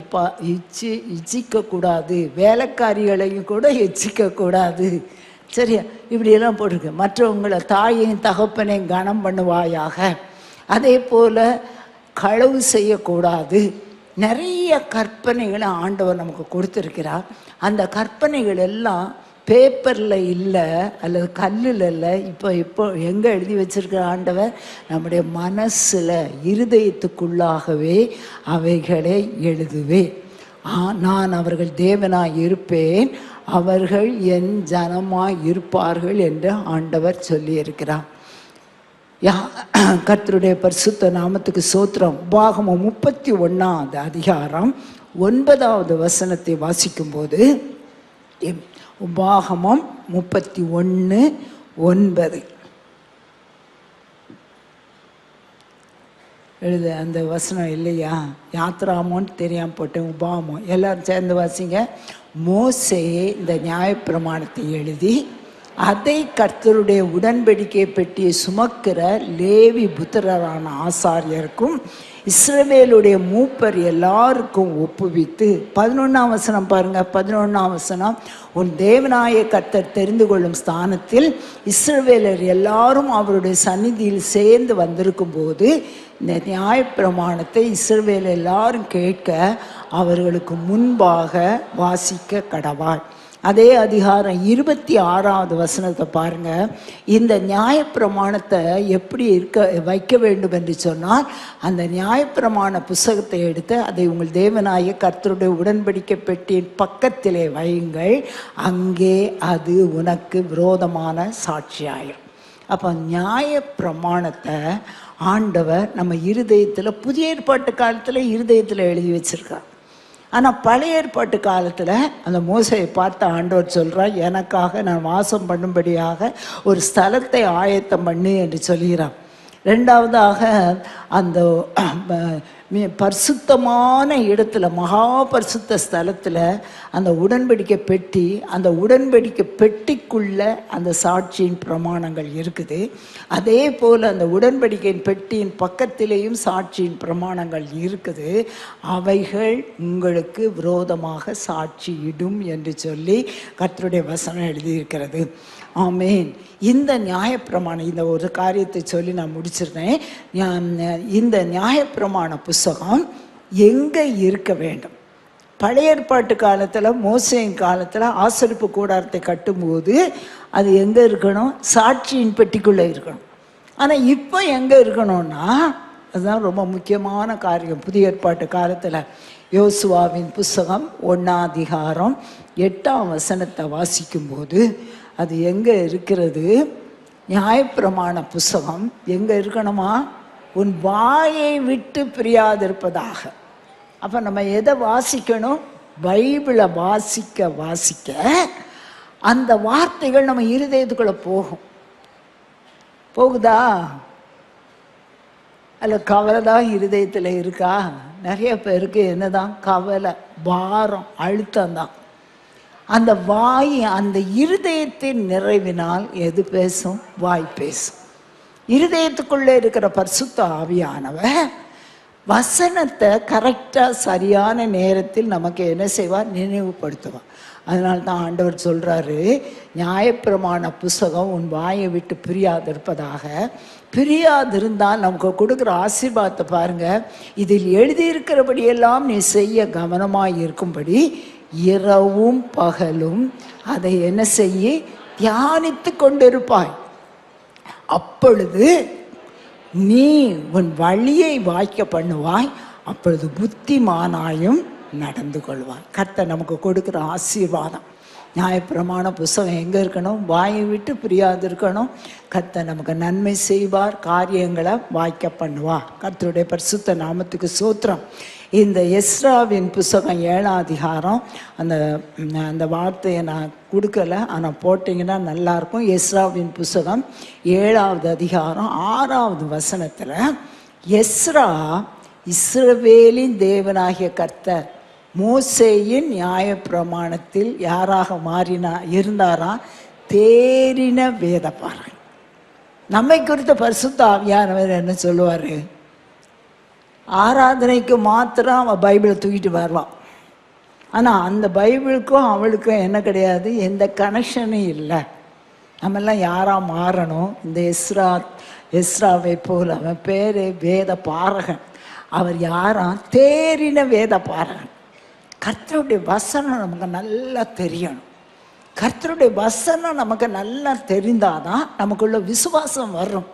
இச்சிக்கக்கூடாது, வேலைக்காரிகளையும் கூட இச்சிக்கக்கூடாது, சரியா, இப்படியெல்லாம் போட்டிருக்கு. மற்றவங்களை தாயையும் தகப்பனையும் கனம் பண்ணுவாயாக, அதே போல் களவு செய்யக்கூடாது. நிறைய கற்பனைகளை ஆண்டவர் நமக்கு கொடுத்துருக்கிறார். அந்த கற்பனைகள் எல்லாம் பேப்பரில் இல்லை அல்லது கல்லில் இல்லை. இப்போ எங்கே எழுதி வச்சிருக்கிற ஆண்டவர் நம்முடைய மனசில் இருதயத்துக்குள்ளாகவே அவைகளை எழுதுவேன். நான் அவர்கள் தேவனாய் இருப்பேன், அவர்கள் என் ஜனமாய் இருப்பார்கள் என்று ஆண்டவர் சொல்லியிருக்கிறார். கர்த்தருடைய பரிசுத்த நாமத்துக்கு சோத்திரம். உபாகமம் 31 அதிகாரம் 9வது வசனத்தை வாசிக்கும்போது, உபாகமம் 31:9 எழுது. அந்த வசனம் இல்லையா? யாத்ராமோன்னு தெரியாமல் போட்டேன். உபாகமம் எல்லாரும் சேர்ந்து வாசிங்க. மோசே இந்த நியாயப்பிரமாணத்தை எழுதி அதை கர்த்தருடைய உடன்படிக்கை பெட்டியை சுமக்கிற லேவி புத்திரரான ஆசாரியருக்கும் இஸ்ரவேலுடைய மூப்பர் எல்லாருக்கும் ஒப்புவித்து, 11ஆம் வசனம் பாருங்க. 11ஆம் வசனம், உன் தேவனாய கர்த்தர் தெரிந்து கொள்ளும் ஸ்தானத்தில் இஸ்ரவேலர் எல்லாரும் அவருடைய சந்நிதியில் சேர்ந்து வந்திருக்கும் போது இந்த நியாயப்பிரமாணத்தை இஸ்ரவேல் எல்லாரும் கேட்க அவர்களுக்கு முன்பாக வாசிக்க கடவாள். அதே அதிகாரம் 26வது வசனத்தை பாருங்க. இந்த நியாயப்பிரமாணத்தை எப்படி வைக்க வேண்டும் என்று சொன்னால், அந்த நியாயப்பிரமாண புஸ்தகத்தை எடுத்து அதை உங்கள் தேவனாய கர்த்தருடைய உடன்படிக்கை பெட்டியின் பக்கத்திலே வையுங்கள், அங்கே அது உனக்கு விரோதமான சாட்சியாயும். அப்போ நியாயப்பிரமாணத்தை ஆண்டவர் நம்ம இருதயத்தில், புதிய ஏற்பாட்டு காலத்தில் இருதயத்தில் எழுதி வச்சிருக்கார். ஆனால் பழைய ஏற்பாட்டு காலத்தில் அந்த மோசையை பார்த்து ஆண்டவர் சொல்கிறார், எனக்காக நான் வாசம் பண்ணும்படியாக ஒரு ஸ்தலத்தை ஆயத்தம் பண்ணு என்று சொல்கிறார். ரெண்டாவதாக அந்த பரிசுத்தமான இடத்துல, மகா பரிசுத்த ஸ்தலத்தில் அந்த உடன்படிக்கை பெட்டி, அந்த உடன்படிக்கை பெட்டிக்குள்ள அந்த சாட்சியின் பிரமாணங்கள் இருக்குது. அதே போல் அந்த உடன்படிக்கையின் பெட்டியின் பக்கத்திலேயும் சாட்சியின் பிரமாணங்கள் இருக்குது. அவைகள் உங்களுக்கு விரோதமாக சாட்சியிடும் என்று சொல்லி கர்த்தருடைய வசனம் எழுதியிருக்கிறது. ஆமேன். இந்த நியாயப்பிரமாணம், இந்த ஒரு காரியத்தை சொல்லி நான் முடிச்சிருந்தேன். இந்த நியாயப்பிரமாண புஸ்தகம் எங்கே இருக்க வேண்டும்? பழைய ஏற்பாட்டு காலத்தில், மோசேயின் காலத்தில் ஆசரிப்பு கூடாரத்தை கட்டும்போது அது எங்கே இருக்கணும்? சாட்சியின் பெட்டிக்குள்ளே இருக்கணும். ஆனால் இப்போ எங்கே இருக்கணும்னா, அதுதான் ரொம்ப முக்கியமான காரியம். புதிய ஏற்பாட்டு காலத்தில் யோசுவாவின் புஸ்தகம் 1ஆம் அதிகாரம் 8ஆம் வசனத்தை வாசிக்கும்போது அது எங்கே இருக்கிறது? நியாயப்பிரமாண புஸ்தகம் எங்கே இருக்கணுமா? உன் வாயை விட்டு பிரியாதிருப்பதாக. அப்போ நம்ம எதை வாசிக்கணும்? பைபிளை வாசிக்க வாசிக்க அந்த வார்த்தைகள் நம்ம இருதயத்துக்குள்ளே போகுதா? அல்ல கவலை தான் இருதயத்தில் இருக்கா? நிறைய பேருக்கு என்னதான் கவலை, பாரம், அழுத்தம்தான். அந்த வாய், அந்த இருதயத்தின் நிறைவினால் எது பேசும்? வாய் பேசும். இருதயத்துக்குள்ளே இருக்கிற பரிசுத்த ஆவியானவர் வசனத்தை கரெக்டாக சரியான நேரத்தில் நமக்கு என்ன செய்வார்? நினைவுபடுத்துவார். அதனால தான் ஆண்டவர் சொல்கிறாரு, நியாயப்பிரமாண புஸ்தகம் உன் வாயை விட்டு பிரியாதிருப்பதாக. பிரியாதிருந்தால் நமக்கு கொடுக்குற ஆசீர்வாதத்தை பாருங்கள். இதில் எழுதியிருக்கிறபடியெல்லாம் நீ செய்ய கவனமாக இருக்கும்படி இரவும் பகலும் அதை என்ன செய்ய? தியானித்து கொண்டிருப்பாய். அப்பொழுது நீ உன் வழியை வாய்க்க பண்ணுவாய், அப்பொழுது புத்திமானாயும் நடந்து கொள்வாய். கர்த்தர் நமக்கு கொடுக்குற ஆசீர்வாதம். நியாயப்பிரமாண புஸ்தகம் எங்கே இருக்கணும்? வாயை விட்டு பிரியாது இருக்கணும். கர்த்தர் நமக்கு நன்மை செய்வார், காரியங்களை வாய்க்க பண்ணுவார். கர்த்தருடைய பரிசுத்த நாமத்துக்கு சோத்திரம். இந்த எஸ்ராவின் புஸ்தகம் 7ஆம் அதிகாரம், அந்த வார்த்தையை நான் கொடுக்கலை, ஆனால் போட்டிங்கன்னா நல்லாயிருக்கும். எஸ்ராவின் புஸ்தகம் 7ஆவது அதிகாரம் 6வது வசனத்தில், எஸ்ரா இஸ்ரவேலின் தேவனாகிய கர்த்தர் மோசேயின் நியாயப்பிரமாணத்தில் யாராக இருந்தாரா? தேறின வேதபாரகன். நம்மை குறித்த பரிசுத்த ஆவியானவர் என்ன சொல்லுவார்? ஆராதனைக்கு மாத்திரம் அவன் பைபிளை தூக்கிட்டு வருவான். ஆனால் அந்த பைபிளுக்கும் அவளுக்கும் என்ன கிடையாது? எந்த கனெக்ஷனும் இல்லை. நம்மெல்லாம் யாராக மாறணும்? இந்த எஸ்ராவை போல். அவன் பேர் வேத பாரகன். அவர் யாரா? தேறின வேத பாரகன். கர்த்தருடைய வசனம் நமக்கு நல்லா தெரியணும். கர்த்தருடைய வசனம் நமக்கு நல்லா தெரிந்தாதான் நமக்குள்ள விசுவாசம் வரும்.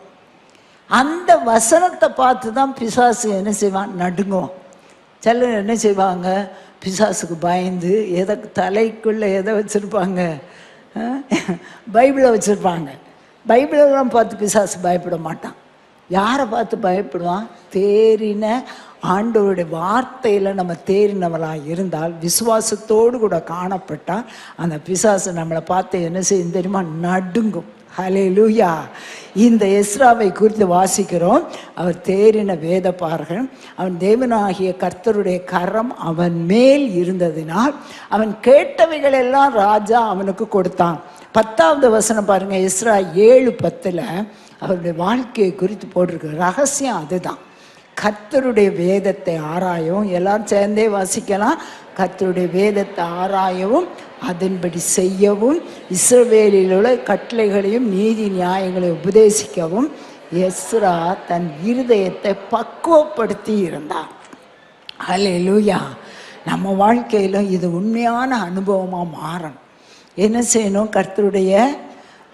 அந்த வசனத்தை பார்த்து தான் பிசாசு என்ன செய்வான், நடுங்குவான். சிலர் என்ன செய்வாங்க, பிசாசுக்கு பயந்து தலைக்குள்ளே எதை வச்சுருப்பாங்க, பைபிளை வச்சுருப்பாங்க. பைபிளெல்லாம் பார்த்து பிசாசு பயப்பட மாட்டான். யாரை பார்த்து பயப்படுவான்? தேறின ஆண்டவருடைய வார்த்தையில் நம்ம தேறினவளாக இருந்தால், விசுவாசத்தோடு கூட காணப்பட்டால், அந்த பிசாசு நம்மளை பார்த்து என்ன செய்யும் தெரியுமா, நடுங்கும். ஹல்லேலூயா. இந்த எஸ்ராவை குறித்து வாசிக்கிறோம். அவர் தேறின வேதபாரகன். அவன் தேவனாகிய கர்த்தருடைய கரம் அவன் மேல் இருந்ததினால் அவன் கேட்டவைகள் எல்லாம் ராஜா அவனுக்கு கொடுத்தான். 10வது வசனம் பாருங்க, எஸ்ரா 7:10 அவருடைய வாழ்க்கையை குறித்து போட்டிருக்கு. ரகசியம் அதுதான். கர்த்தருடைய வேதத்தை ஆராயவும், எல்லாரும் சேர்ந்தே வாசிக்கலாம். கர்த்தருடைய வேதத்தை ஆராயவும், அதன்படி செய்யவும், இஸ்ரவேலில் உள்ள கட்டளைகளையும் நீதி நியாயங்களையும் உபதேசிக்கவும் எஸ்ரா தன் இருதயத்தை பக்குவப்படுத்தி இருந்தார். ஹல்லேலூயா. நம்ம வாழ்க்கையிலும் இது உண்மையான அனுபவமாக மாறணும். என்ன செய்யணும்? கர்த்தருடைய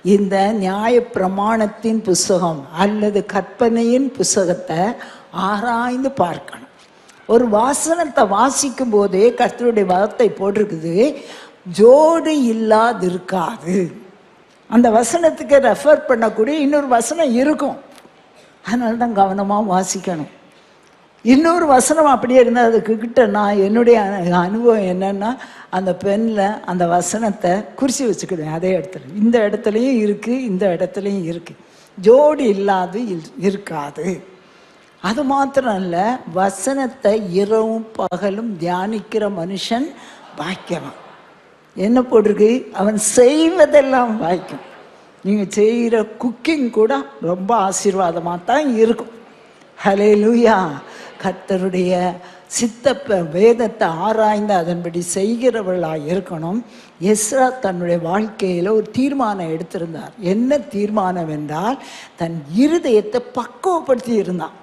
இந்த நியாய பிரமாணத்தின் புஸ்தகம் அல்லது கற்பனையின் புஸ்தகத்தை ஆராய்ந்து பார்க்கணும். ஒரு வாசனத்தை வாசிக்கும் போதே கர்த்தருடைய வார்த்தை போட்டிருக்குது, ஜோடு இல்லாதிருக்காது. அந்த வசனத்துக்கு ரெஃபர் பண்ணக்கூடிய இன்னொரு வசனம் இருக்கும். அதனால தான் கவனமாக வாசிக்கணும். இன்னொரு வசனம் அப்படியே இருந்தால் அதுக்கு கிட்ட நான் என்னுடைய அனுபவம் என்னன்னா, அந்த பெண்ணில் அந்த வசனத்தை குறித்து வச்சுக்கிடுவேன். அதே இடத்துல, இந்த இடத்துலையும் இருக்குது, இந்த இடத்துலையும் இருக்குது. ஜோடி இல்லாது இருக்காது. அது மாத்திரம் இல்லை, வசனத்தை இரவும் பகலும் தியானிக்கிற மனுஷன் பாக்கியவான். என்ன போட்டிருக்கு? அவன் செய்வதெல்லாம் வாய்க்கும். நீங்கள் செய்கிற குக்கிங் கூட ரொம்ப ஆசீர்வாதமாக தான் இருக்கும். ஹல்லேலூயா. கர்த்தருடைய வேதத்தை ஆராய்ந்து அதன்படி செய்கிறவர்களாக இருக்கணும். எஸ்ரா தன்னுடைய வாழ்க்கையில் ஒரு தீர்மானம் எடுத்திருந்தார். என்ன தீர்மானம் என்றால், தன் இருதயத்தை பக்குவப்படுத்தி இருந்தான்.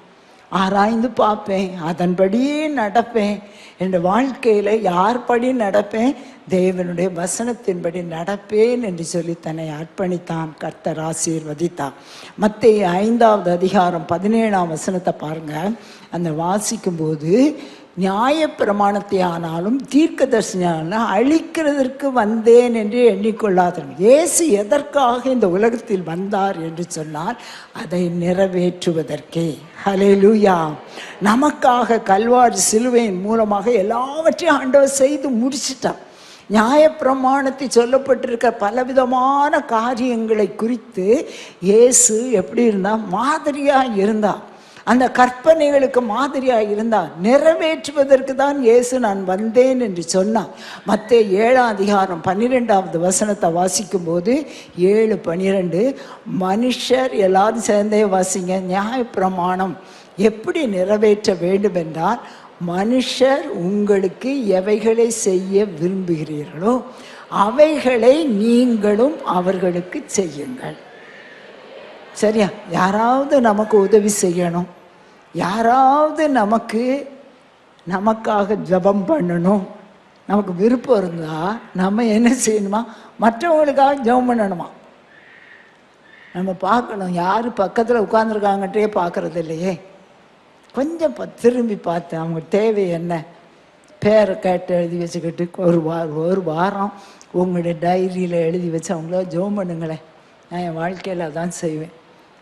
ஆராய்ந்து பார்ப்பேன், அதன்படியே நடப்பேன். என் வாழ்க்கையில் யார்படி நடப்பேன்? தேவனுடைய வசனத்தின்படி நடப்பேன் என்று சொல்லி தன்னை அர்ப்பணித்தான். கர்த்தர் ஆசீர்வதித்தான். மத்தேயு 5வது அதிகாரம் 17ஆம் வசனத்தை பாருங்க. அந்த வாசிக்கும்போது, நியாய பிரமாணத்தை ஆனாலும் தீர்க்கதரிசனம் அழிக்கிறதற்கு வந்தேன் என்று எண்ணிக்கொள்ளாதவன். இயேசு எதற்காக இந்த உலகத்தில் வந்தார் என்று சொன்னால், அதை நிறைவேற்றுவதற்கே. ஹல்லேலூயா. நமக்காக கல்வாரி சிலுவையின் மூலமாக எல்லாவற்றையும் ஆண்டவர் செய்து முடிச்சிட்டார். நியாய பிரமாணத்தை சொல்லப்பட்டிருக்க பலவிதமான காரியங்களை குறித்து இயேசு எப்படி இருந்தால், மாதிரியாக இருந்தார். அந்த கற்பனைகளுக்கு மாதிரியாக இருந்தார். நிறைவேற்றுவதற்கு தான் இயேசு நான் வந்தேன் என்று சொன்னார். மத்தேயு 7ஆம் அதிகாரம் 12வது வசனத்தை வாசிக்கும் போது 7:12, மனுஷர் எல்லாரும் சேர்ந்தே வாசிங்க. நியாய பிரமாணம் எப்படி நிறைவேற்ற வேண்டும் என்றால், மனுஷர் உங்களுக்கு எவைகளை செய்ய விரும்புகிறீர்களோ அவைகளை நீங்களும் அவர்களுக்கு செய்யுங்கள். சரியா? யாராவது நமக்கு உதவி செய்யணும், யாராவது நமக்காக ஜெபம் பண்ணணும், நமக்கு விருப்பம் இருந்தால் நம்ம என்ன செய்யணுமா? மற்றவங்களுக்காக ஜெபம் பண்ணணுமா? நம்ம பார்க்கணும், யார் பக்கத்தில் உட்காந்துருக்காங்கட்டே பார்க்கறது இல்லையே. கொஞ்சம் திரும்பி பார்த்து அவங்க தேவை என்ன, பேரை கேட்டு எழுதி வச்சுக்கிட்டு ஒரு வாரம் உங்களுடைய டைரியில் எழுதி வச்சு அவங்கள ஜெபம் பண்ணுங்களேன். நான் என் வாழ்க்கையில் அதான் செய்வேன்.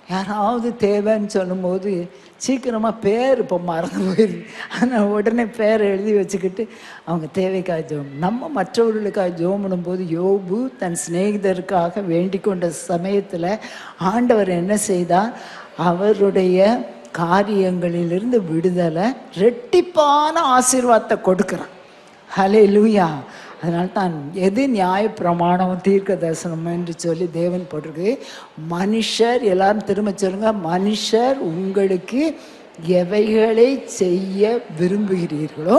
யாராவது தேவைன்னு சொல்லும்போது சீக்கிரமாக பேர் இப்போ மறந்து போயிடுது. ஆனால் உடனே பேரை எழுதி வச்சுக்கிட்டு அவங்க தேவைக்காக ஜெபம். நம்ம மற்றவர்களுக்காக ஜெபம் பண்ணும்போது, யோபு தன் சிநேகிதருக்காக வேண்டிக் கொண்ட சமயத்தில் ஆண்டவர் என்ன செய்தார்? அவருடைய காரியங்களிலிருந்து விடுதலை, ரெட்டிப்பான ஆசீர்வாதத்தை கொடுக்குறான். ஹல்லேலூயா. அதனால தான் எது நியாய பிரமாணம் தீர்க்க தரிசனம் என்று சொல்லி தேவன் போட்டிருக்கு. மனுஷர், எல்லாரும் திரும்ப சொல்லுங்க, மனுஷர் உங்களுக்கு எவைகளை செய்ய விரும்புகிறீர்களோ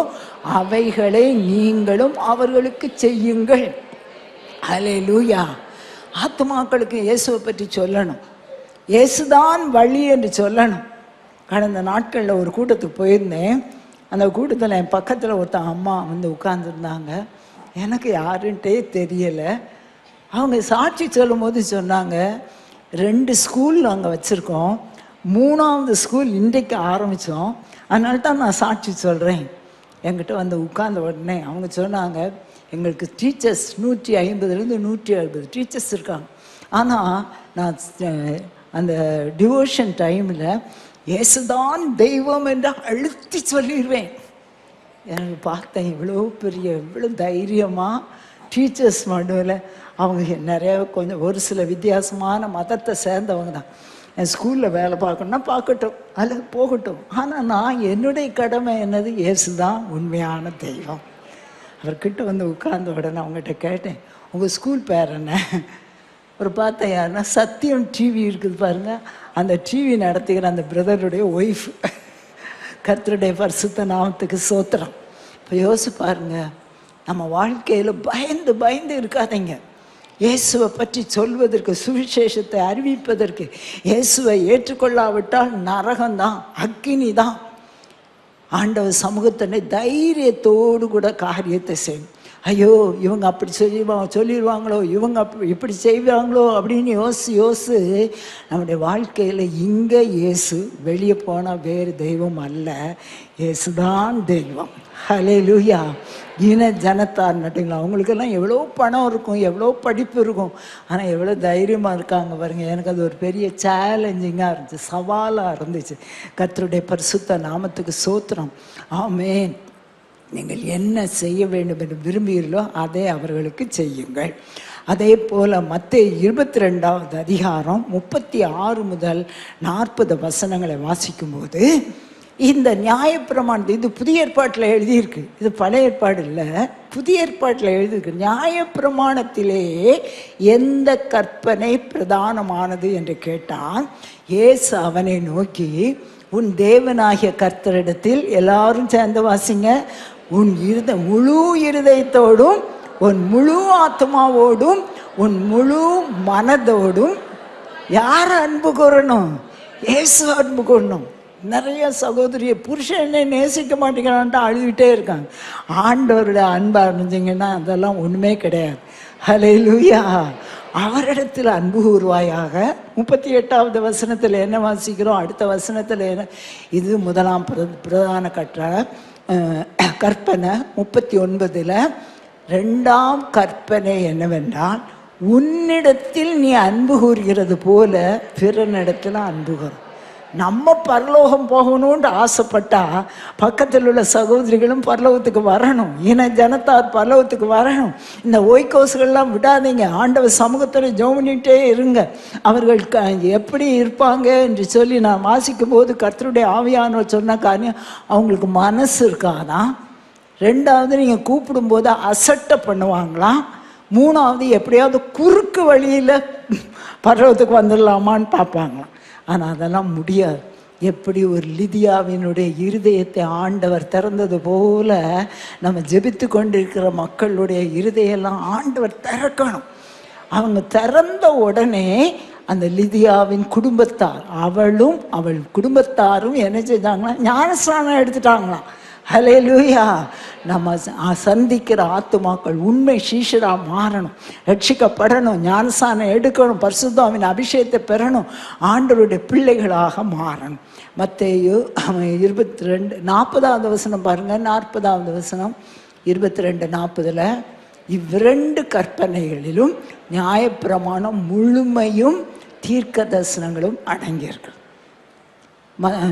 அவைகளை நீங்களும் அவர்களுக்கு செய்யுங்கள். ஹல்லேலூயா. ஆத்துமாக்களுக்கு இயேசுவை பற்றி சொல்லணும். இயேசுதான் வழி என்று சொல்லணும். கடந்த நாட்களில் ஒரு கூட்டத்துக்கு போயிருந்தேன். அந்த கூட்டத்தில் என் பக்கத்தில் ஒருத்தன் அம்மா வந்து உட்கார்ந்துருந்தாங்க. எனக்கு யாருன்ட்டே தெரியலை. அவங்க சாட்சி சொல்லும் போது சொன்னாங்க, 2 ஸ்கூல் நாங்கள் வச்சுருக்கோம், 3ஆவது ஸ்கூல் இன்றைக்கு ஆரம்பித்தோம், அதனால தான் நான் சாட்சி சொல்கிறேன். என்கிட்ட வந்து உட்கார்ந்த உடனே அவங்க சொன்னாங்க, எங்களுக்கு டீச்சர்ஸ் 150லேருந்து 160 டீச்சர்ஸ் இருக்காங்க. ஆனால் நான் அந்த டிவோஷன் டைமில் இயேசுதான் தெய்வம் என்று அழுத்தி சொல்லிடுவேன். எனக்கு பார்த்தேன் இவ்வளோ தைரியமாக டீச்சர்ஸ் நடுவில் அவங்க நிறைய கொஞ்சம் ஒரு சில வித்தியாசமான மதத்தை சேர்ந்தவங்க தான். என் ஸ்கூலில் வேலை பார்க்கணுன்னா பார்க்கட்டும், அல்லது போகட்டும். ஆனால் நான் என்னுடைய கடமை என்னது, இயேசு தான் உண்மையான தெய்வம். அவர்கிட்ட வந்து உட்கார்ந்த உடனே அவங்ககிட்ட கேட்டேன், உங்கள் ஸ்கூல் பேர் என்ன? ஒரு பார்த்தேன், யாருன்னா சத்தியம் டிவி இருக்குது பாருங்கள், அந்த டிவி நடத்துகிற அந்த பிரதருடைய ஒய்ஃப். கர்த்தருடைய பரிசுத்த நாமத்துக்கு சோத்திரம். இப்போ யோசிச்சு பாருங்க, நம்ம வாழ்க்கையில் பயந்து பயந்து இருக்காதீங்க. இயேசுவை பற்றி சொல்வதற்கு, சுவிசேஷத்தை அறிவிப்பதற்கு, இயேசுவை ஏற்றுக்கொள்ளாவிட்டால் நரகம்தான், அக்கினி தான். ஆண்டவர் சமூகத்தினை தைரியத்தோடு கூட காரியத்தை செய்யும். ஐயோ இவங்க அப்படி சொல்லிடுவாங்களோ, இவங்க இப்படி செய்வாங்களோ அப்படின்னு யோசி நம்முடைய வாழ்க்கையில் இங்கே இயேசு, வெளியே போனால் வேறு தெய்வம் அல்ல, இயேசுதான் தெய்வம். ஹல்லேலூயா. ஜனத்தார் நட்டுங்களா, அவங்களுக்கெல்லாம் எவ்வளோ பணம் இருக்கும், எவ்வளோ படிப்பு இருக்கும், ஆனால் எவ்வளோ தைரியமாக இருக்காங்க பாருங்கள். எனக்கு அது ஒரு பெரிய சேலஞ்சிங்காக இருந்துச்சு, சவாலாக இருந்துச்சு. கர்த்தருடைய பரிசுத்த நாமத்துக்கு சோத்திரம். ஆமென். நீங்கள் என்ன செய்ய வேண்டும் என்று விரும்புகிறீர்களோ அதை அவர்களுக்கு செய்யுங்கள். அதே போல் மத்தேயு 22வது அதிகாரம் 36 முதல் 40 வசனங்களை வாசிக்கும்போது, இந்த நியாயப்பிரமாணத்தை, இது புதிய ஏற்பாட்டில் எழுதியிருக்கு, இது பழைய ஏற்பாடு இல்லை, புதிய ஏற்பாட்டில் எழுதியிருக்கு. நியாயப்பிரமாணத்திலே எந்த கற்பனை பிரதானமானது என்று கேட்டால், இயேசு அவனை நோக்கி, உன் தேவனாகிய கர்த்தரிடத்தில், எல்லாரும் சேர்ந்து வாசிங்க, உன் முழு இருதயத்தோடும், உன் முழு ஆத்மாவோடும், உன் முழு மனதோடும் யார் அன்பு கூறணும்? இயேசு அன்பு கூறணும். நிறைய சகோதரிய புருஷனை நேசிக்க மாட்டேங்கிறான்ட்டு அழுதுகிட்டே இருக்காங்க. ஆண்டவருடைய அன்பை அறிஞ்சிங்கன்னா அதெல்லாம் ஒன்றுமே கிடையாது. ஹல்லேலூயா. அவரிடத்தில் அன்பு கூறுவாயாக. 38வது வசனத்தில் என்ன வாசிக்கிறோம்? அடுத்த வசனத்தில் என்ன? இது முதலாம் பிரதான கற்பனை. 39ல் 2ஆம் கற்பனை என்னவென்றால், உன்னிடத்தில் நீ அன்பு கூறுகிறது போல பிறனிடத்தில் அன்பு கூறும். நம்ம பரலோகம் போகணும்னு ஆசைப்பட்டா பக்கத்தில் உள்ள சகோதரிகளும் பரலோகத்துக்கு வரணும், ஜனத்தார் பரலோகத்துக்கு வரணும். இந்த ஓய்கோசுகள்லாம் விடாதீங்க. ஆண்டவர் சமூகத்தில் ஜெபம் பண்ணிட்டே இருங்க. அவர்கள் எப்படி இருப்பாங்க என்று சொல்லி நான் வாசிக்கும் போது, கர்த்தருடைய ஆவியானவர் சொன்ன காரியம், அவங்களுக்கு மனசு இருக்காதான். 2வது நீங்கள் கூப்பிடும்போது அசட்டை பண்ணுவாங்களாம். 3வது எப்படியாவது குறுக்கு வழியில் பரலோகத்துக்கு வந்துடலாமான்னு பார்ப்பாங்களாம். ஆனால் அதெல்லாம் முடியாது. எப்படி ஒரு லிதியாவினுடைய இருதயத்தை ஆண்டவர் திறந்தது போல, நம்ம ஜெபித்து கொண்டிருக்கிற மக்களுடைய இருதயெல்லாம் ஆண்டவர் திறக்கணும். அவங்க திறந்த உடனே அந்த லிதியாவின் குடும்பத்தார், அவளும் அவள் குடும்பத்தாரும் என்ன செஞ்சாங்களா? ஞானஸ்நானம் எடுத்துட்டாங்களாம். ஹல்லேலூயா. நம்ம சந்திக்கிற ஆத்துமாக்கள் உண்மை சீஷராக மாறணும், ரட்சிக்கப்படணும், ஞானஸ்நானம் எடுக்கணும், பரிசுத்தாவின் அபிஷேகத்தை பெறணும், ஆண்டவருடைய பிள்ளைகளாக மாறணும். மத்தேயு 22 40வது வசனம் பாருங்கள். 40வது வசனம் 22-40 இவ்விரண்டு கற்பனைகளிலும் நியாயப்பிரமாணம் முழுமையும் தீர்க்க தரிசனங்களும் அடங்கியிருக்கு.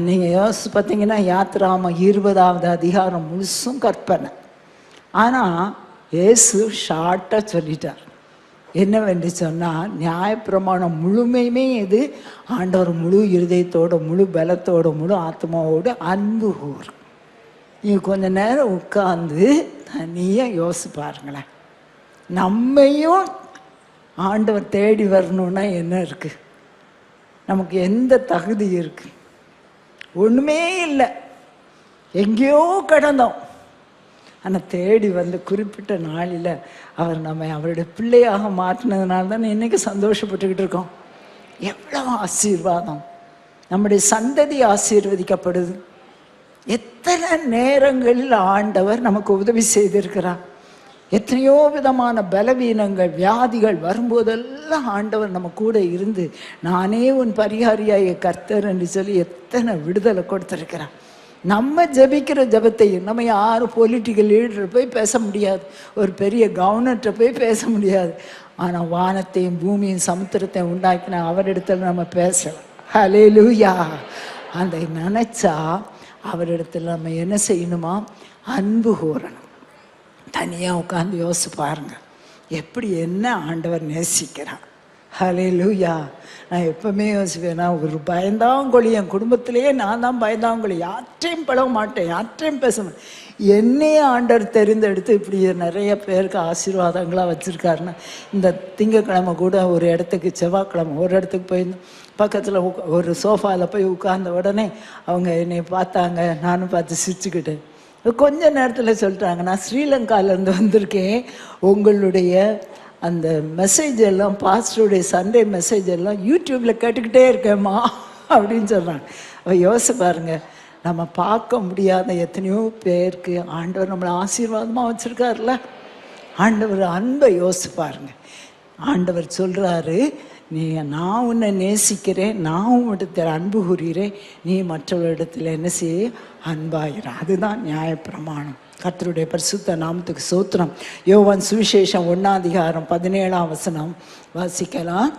நீங்கள் யோசிச்சு பார்த்தீங்கன்னா, யாத்ராம 20வது அதிகாரம் முழுசும் கற்பனை. ஆனால் இயேசு ஷார்ட்டாக சொல்லிட்டார். என்னவென்று சொன்னால், நியாயப்பிரமாணம் முழுமையுமே இது ஆண்டவர் முழு இருதயத்தோட, முழு பலத்தோட, முழு ஆத்மாவோடு அன்பு கூறும். நீங்கள் கொஞ்ச நேரம் உட்கார்ந்து தனியாக யோசிச்சு பாருங்களேன். நம்மையும் ஆண்டவர் தேடி வரணுன்னா என்ன இருக்குது? நமக்கு எந்த தகுதி இருக்குது? ஒன்றுமே இல்லை, எங்கேயோ கடந்தோம். ஆனால் தேடி வந்து குறிப்பிட்ட நாளில் அவர் நம்மை அவருடைய பிள்ளையாக மாற்றினதுனால தான் இன்றைக்கி சந்தோஷப்பட்டுக்கிட்டு இருக்கோம். எவ்வளோ ஆசீர்வாதம்! நம்முடைய சந்ததி ஆசீர்வதிக்கப்படுது. எத்தனை நேரங்களில் ஆண்டவர் நமக்கு உதவி செய்திருக்கிறார். எத்தனையோ விதமான பலவீனங்கள் வியாதிகள் வரும்போதெல்லாம் ஆண்டவர் நம்ம கூட இருந்து நானே உன் பரிகாரியாய கர்த்தர் என்று சொல்லி எத்தனை விடுதலை கொடுத்துருக்கிறான். நம்ம ஜபிக்கிற ஜபத்தையும் நம்ம யாரும் பொலிட்டிக்கல் லீடரை போய் பேச முடியாது, ஒரு பெரிய கவர்னர்கிட்ட போய் பேச முடியாது. ஆனால் வானத்தையும் பூமியும் சமுத்திரத்தையும் உண்டாக்கின அவரிடத்துல நம்ம பேசலாம். ஹல்லேலூயா. அந்த நினச்சா அவரிடத்துல நம்ம என்ன செய்யணுமா? அன்பு கூறணும். தனியாக உட்காந்து யோசிச்சு பாருங்க, எப்படி என்ன ஆண்டவர் நேசிக்கிறான். ஹல்லேலூயா. நான் எப்பவுமே யோசிப்பேன், நான் ஒரு பயந்தாங்கொழி, என் குடும்பத்திலேயே நான் தான் பயந்தாங்கொழி, யார்ட்டையும் பழக மாட்டேன், யார்ட்டையும் பேச மாட்டேன். என்னையே ஆண்டவர் தெரிந்தெடுத்து இப்படி நிறைய பேருக்கு ஆசீர்வாதங்களாக வச்சுருக்காருன்னா, இந்த திங்கக்கிழமை கூட ஒரு இடத்துக்கு, செவ்வாய்க்கிழமை ஒரு இடத்துக்கு போயிருந்தோம். பக்கத்தில் ஒரு சோஃபாவில் போய் உட்கார்ந்த உடனே அவங்க என்னை பார்த்தாங்க, நானும் பார்த்து சிரிச்சுக்கிட்டேன். கொஞ்ச நேரத்தில் சொல்லிட்டாங்க, நான் ஸ்ரீலங்காவிலேருந்து வந்திருக்கேன், உங்களுடைய அந்த மெசேஜ் எல்லாம், பாஸ்டருடைய சண்டே மெசேஜ் எல்லாம் யூடியூப்பில் கேட்டுக்கிட்டே இருக்கேம்மா அப்படின்னு சொல்கிறாங்க. யோசிச்சு பாருங்க, நம்ம பார்க்க முடியாத எத்தனையோ பேருக்கு ஆண்டவர் நம்மளை ஆசீர்வாதமாக வச்சுருக்காருல்ல. ஆண்டவர் அன்பை யோசிச்சு பாருங்க. ஆண்டவர் சொல்கிறாரு, நான் உன்னை நேசிக்கிறேன், நான் உன்னிடத்தில் அன்பு கூறுகிறேன், நீ மற்றவரிடத்தில் என்ன செய்ய? அன்பாயிர. அதுதான் நியாயப்பிரமாணம். கர்த்தருடைய பரிசுத்த நாமத்துக்கு ஸ்தோத்திரம். யோவான் சுவிசேஷம் 1:17 வாசிக்கலாம்.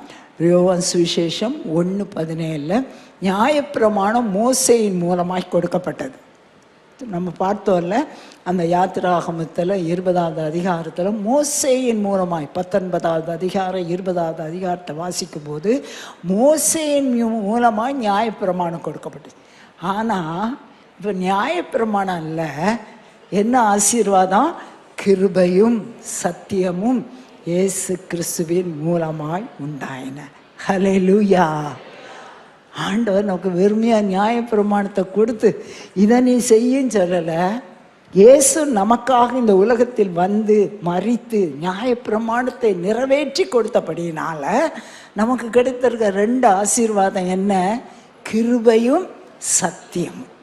யோவான் சுவிசேஷம் 1:17 நியாயப்பிரமாணம் மோசேயின் மூலமாய் கொடுக்கப்பட்டது. நம்ம பார்த்தோம்ல, அந்த யாத்திராகமத்தில் 20வது அதிகாரத்தில் மோசேயின் மூலமாய் 19வது அதிகாரம் 20வது அதிகாரத்தை வாசிக்கும் போது மோசேயின் மூலமாய் நியாயப்பிரமாணம் கொடுக்கப்பட்டது. ஆனால் இப்போ நியாயப்பிரமாணம் இல்லை, என்ன ஆசீர்வாதம்? கிருபையும் சத்தியமும் இயேசு கிறிஸ்துவின் மூலமாய் உண்டாயின. ஹல்லேலூயா. ஆண்டவர் நமக்கு வெறுமையாக நியாயப்பிரமாணத்தை கொடுத்து இதை நீ செய்யுன்னு சொல்லலை. இயேசு நமக்காக இந்த உலகத்தில் வந்து மரித்து நியாயப்பிரமாணத்தை நிறைவேற்றி கொடுத்தபடினால நமக்கு கிடைத்திருக்க 2 ஆசீர்வாதம் என்ன? கிருபையும் சத்தியமும்.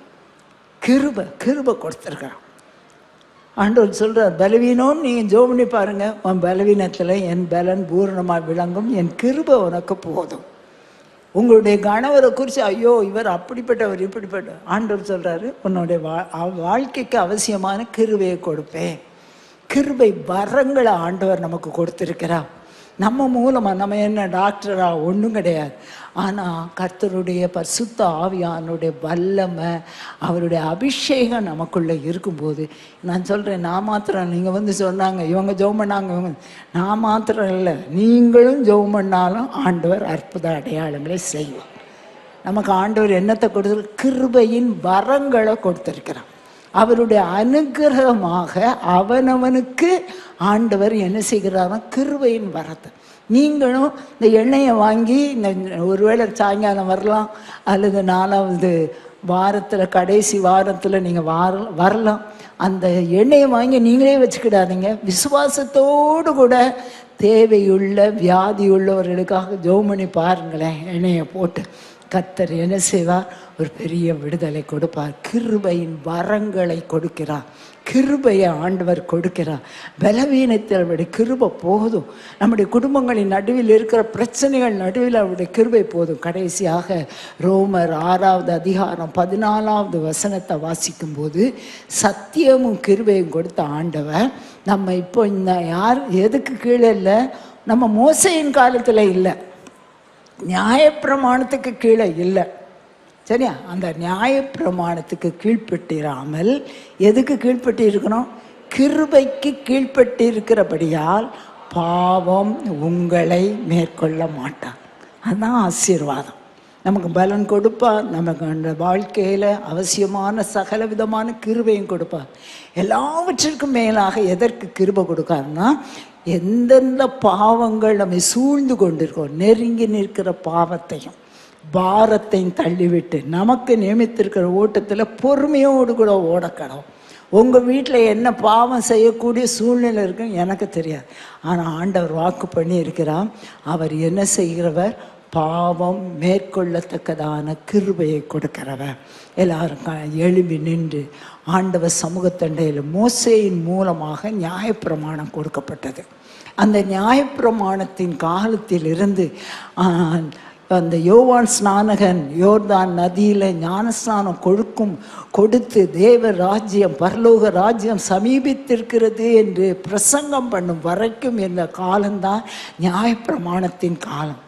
கிருபை கொடுத்துருக்கான். ஆண்டவர் சொல்கிறார், பலவீனம் நீங்கள் ஜெபம் பண்ணி பாருங்க, உன் பலவீனத்தில் என் பலன் பூரணமாக விளங்கும், என் கிருபை உனக்கு போதும். உங்களுடைய கணவரை குறித்து, ஐயோ இவர் அப்படிப்பட்டவர் இப்படிப்பட்ட, ஆண்டவர் சொல்கிறாரு, உன்னுடைய வாழ்க்கைக்கு அவசியமான கிருபையை கொடுப்பேன். கிருபை வரங்களை ஆண்டவர் நமக்கு கொடுத்துருக்கிறார். நம்ம மூலமாக நம்ம என்ன டாக்டரா? ஒன்றும் கிடையாது. ஆனால் கர்த்தருடைய பரிசுத்த ஆவியானுடைய வல்லமை, அவருடைய அபிஷேகம் நமக்குள்ளே இருக்கும்போது, நான் சொல்கிறேன், நான் மாத்திரம், நீங்கள் வந்து சொன்னாங்க இவங்க ஜெபம் பண்ணாங்க, இவங்க, நான் மாத்திரம் இல்லை, நீங்களும் ஜெபம் பண்ணாலும் ஆண்டவர் அற்புத அடையாளங்களை செய்வார். நமக்கு ஆண்டவர் என்னத்தை கொடுத்து? கிருபையின் வரங்களை கொடுத்துருக்கிறார். அவருடைய அனுகிரகமாக அவனவனுக்கு ஆண்டவர் என்ன செய்கிறாரோ கிருபையின் வரத்தை. நீங்களும் இந்த எண்ணெயை வாங்கி, இந்த ஒருவேளை சாயங்காலம் வரலாம், அல்லது 4வது வாரத்தில் கடைசி வாரத்தில் நீங்கள் வரலாம். அந்த எண்ணெயை வாங்கி நீங்களே வச்சுக்கிடாதீங்க. விசுவாசத்தோடு கூட தேவையுள்ள வியாதி உள்ளவர்களுக்காக ஜெபம் பண்ணி பாருங்களேன். எண்ணெயை போட்டு கர்த்தர் என்ன செய்வார்? ஒரு பெரிய விடுதலை கொடுப்பார். கிருபையின் வரங்களை கொடுக்கிறார். கிருபையை ஆண்டவர் கொடுக்கிறார். பலவீனத்தில் அவருடைய கிருபை போதும். நம்முடைய குடும்பங்களின் நடுவில் இருக்கிற பிரச்சனைகள் நடுவில் அவருடைய கிருபை போதும். கடைசியாக ரோமர் 6வது அதிகாரம் 14வது வாசிக்கும் போது, சத்தியமும் கிருபையும் கொடுத்த ஆண்டவர் நம்ம இப்போ இந்த யார் எதுக்கு கீழே இல்லை? நம்ம மோசேயின் காலத்தில் இல்லை, நியாயப்பிரமாணத்துக்கு கீழே இல்லை, சரியா? அந்த நியாயப்பிரமாணத்துக்கு கீழ்ப்பட்டிராமல் எதுக்கு கீழ்ப்பட்டு இருக்கணும்? கிருபைக்கு கீழ்ப்பட்டு இருக்கிறபடியால் பாவம் உங்களை மேற்கொள்ள மாட்டான். அதுதான் ஆசீர்வாதம். நமக்கு பலன் கொடுப்பார். நமக்கு அந்த வாழ்க்கையில் அவசியமான சகல விதமான கிருபையும் கொடுப்பார். எல்லாவற்றிற்கும் மேலாக எதற்கு கிருபை கொடுக்காருன்னா, எந்தெந்த பாவங்கள் நம்ம சூழ்ந்து கொண்டிருக்கோம், நெருங்கி நிற்கிற பாவத்தையும் பாரத்தையும் தள்ளிவிட்டு நமக்கு நியமித்திருக்கிற ஓட்டத்தில் பொறுமையோடு கூட ஓடக்கணும். உங்கள் வீட்டில் என்ன பாவம் செய்யக்கூடிய சூழ்நிலை இருக்குன்னு எனக்கு தெரியாது. ஆனால் ஆண்டவர் வாக்கு பண்ணி இருக்கிறார். அவர் என்ன செய்கிறவர்? பாவம் மேற்கொள்ளத்தக்கதான கிருபையை கொடுக்கிறவர். எல்லாரும் எழும்பி நின்று ஆண்டவர் சமூகத்தண்டையில் மோசேயின் மூலமாக நியாயப்பிரமாணம் கொடுக்கப்பட்டது. அந்த நியாயப்பிரமாணத்தின் காலத்தில் இருந்து அந்த யோவான் ஸ்நானகன் யோர்தான் நதியில் ஞானஸ்நானம் கொடுத்து தேவ ராஜ்யம் பரலோக ராஜ்யம் சமீபித்திருக்கிறது என்று பிரசங்கம் பண்ணும் வரைக்கும் இந்த காலம்தான் நியாயப்பிரமாணத்தின் காலம்.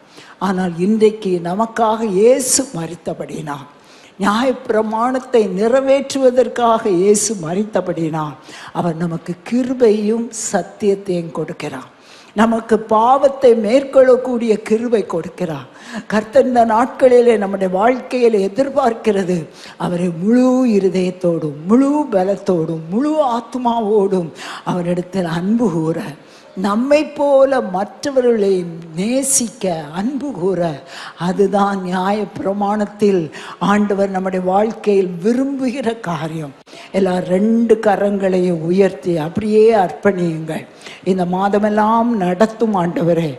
ஆனால் இன்றைக்கு நமக்காக இயேசு மரித்தபடினார், நியாயப்பிரமாணத்தை நிறைவேற்றுவதற்காக இயேசு மரித்தபடினார் அவர் நமக்கு கிருபையும் சத்தியத்தையும் கொடுக்கிறார். நமக்கு பாவத்தை மேற்கொள்ளக்கூடிய கிருபை கொடுக்கிறார். கர்த்தர் இந்த நாட்களிலே நம்முடைய வாழ்க்கையில் எதிர்பார்க்கிறது அவரை முழு இருதயத்தோடும் முழு பலத்தோடும் முழு ஆத்மாவோடும் அவரிடத்தில் அன்பு கூற, நம்மை போல மற்றவர்களை நேசிக்க அன்பு கூற. அதுதான் நியாய பிரமாணத்தில் ஆண்டவர் நம்முடைய வாழ்க்கையில் விரும்புகிற காரியம். எல்லா 2 கரங்களையும் உயர்த்தி அப்படியே அர்ப்பணியுங்கள். இந்த மாதமெல்லாம் நடத்தும் ஆண்டவரே,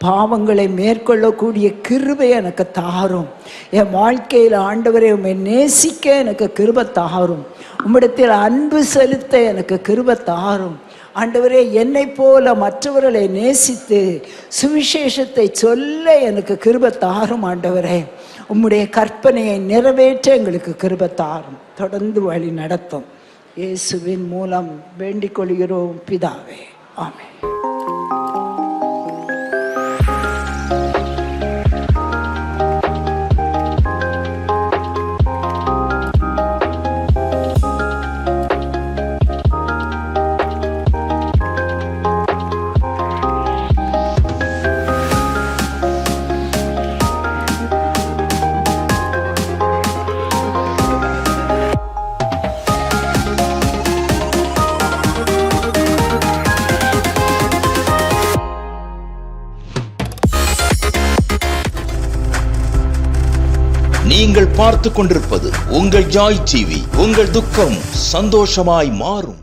பாவங்களை மேற்கொள்ளக்கூடிய கிருபை எனக்கு தாரும். என் வாழ்க்கையில் ஆண்டவரே உம்மை நேசிக்க எனக்கு கிருபை தாரும். உம்மிடத்தில் அன்பு செலுத்த எனக்கு கிருபை தாரும். ஆண்டவரே, என்னை போல மற்றவர்களை நேசித்து சுவிசேஷத்தை சொல்ல எனக்கு கிருபை தாரும். ஆண்டவரே, உம்முடைய கற்பனையை நிறைவேற்ற எங்களுக்கு கிருபை தாரும். தொடர்ந்து வழி நடத்தும். இயேசுவின் மூலம் வேண்டிக் கொள்கிறோம் பிதாவே, ஆமென். நீங்கள் பார்த்து கொண்டிருப்பது உங்கள் ஜாய் டிவி. உங்கள் துக்கம் சந்தோஷமாய் மாறும்.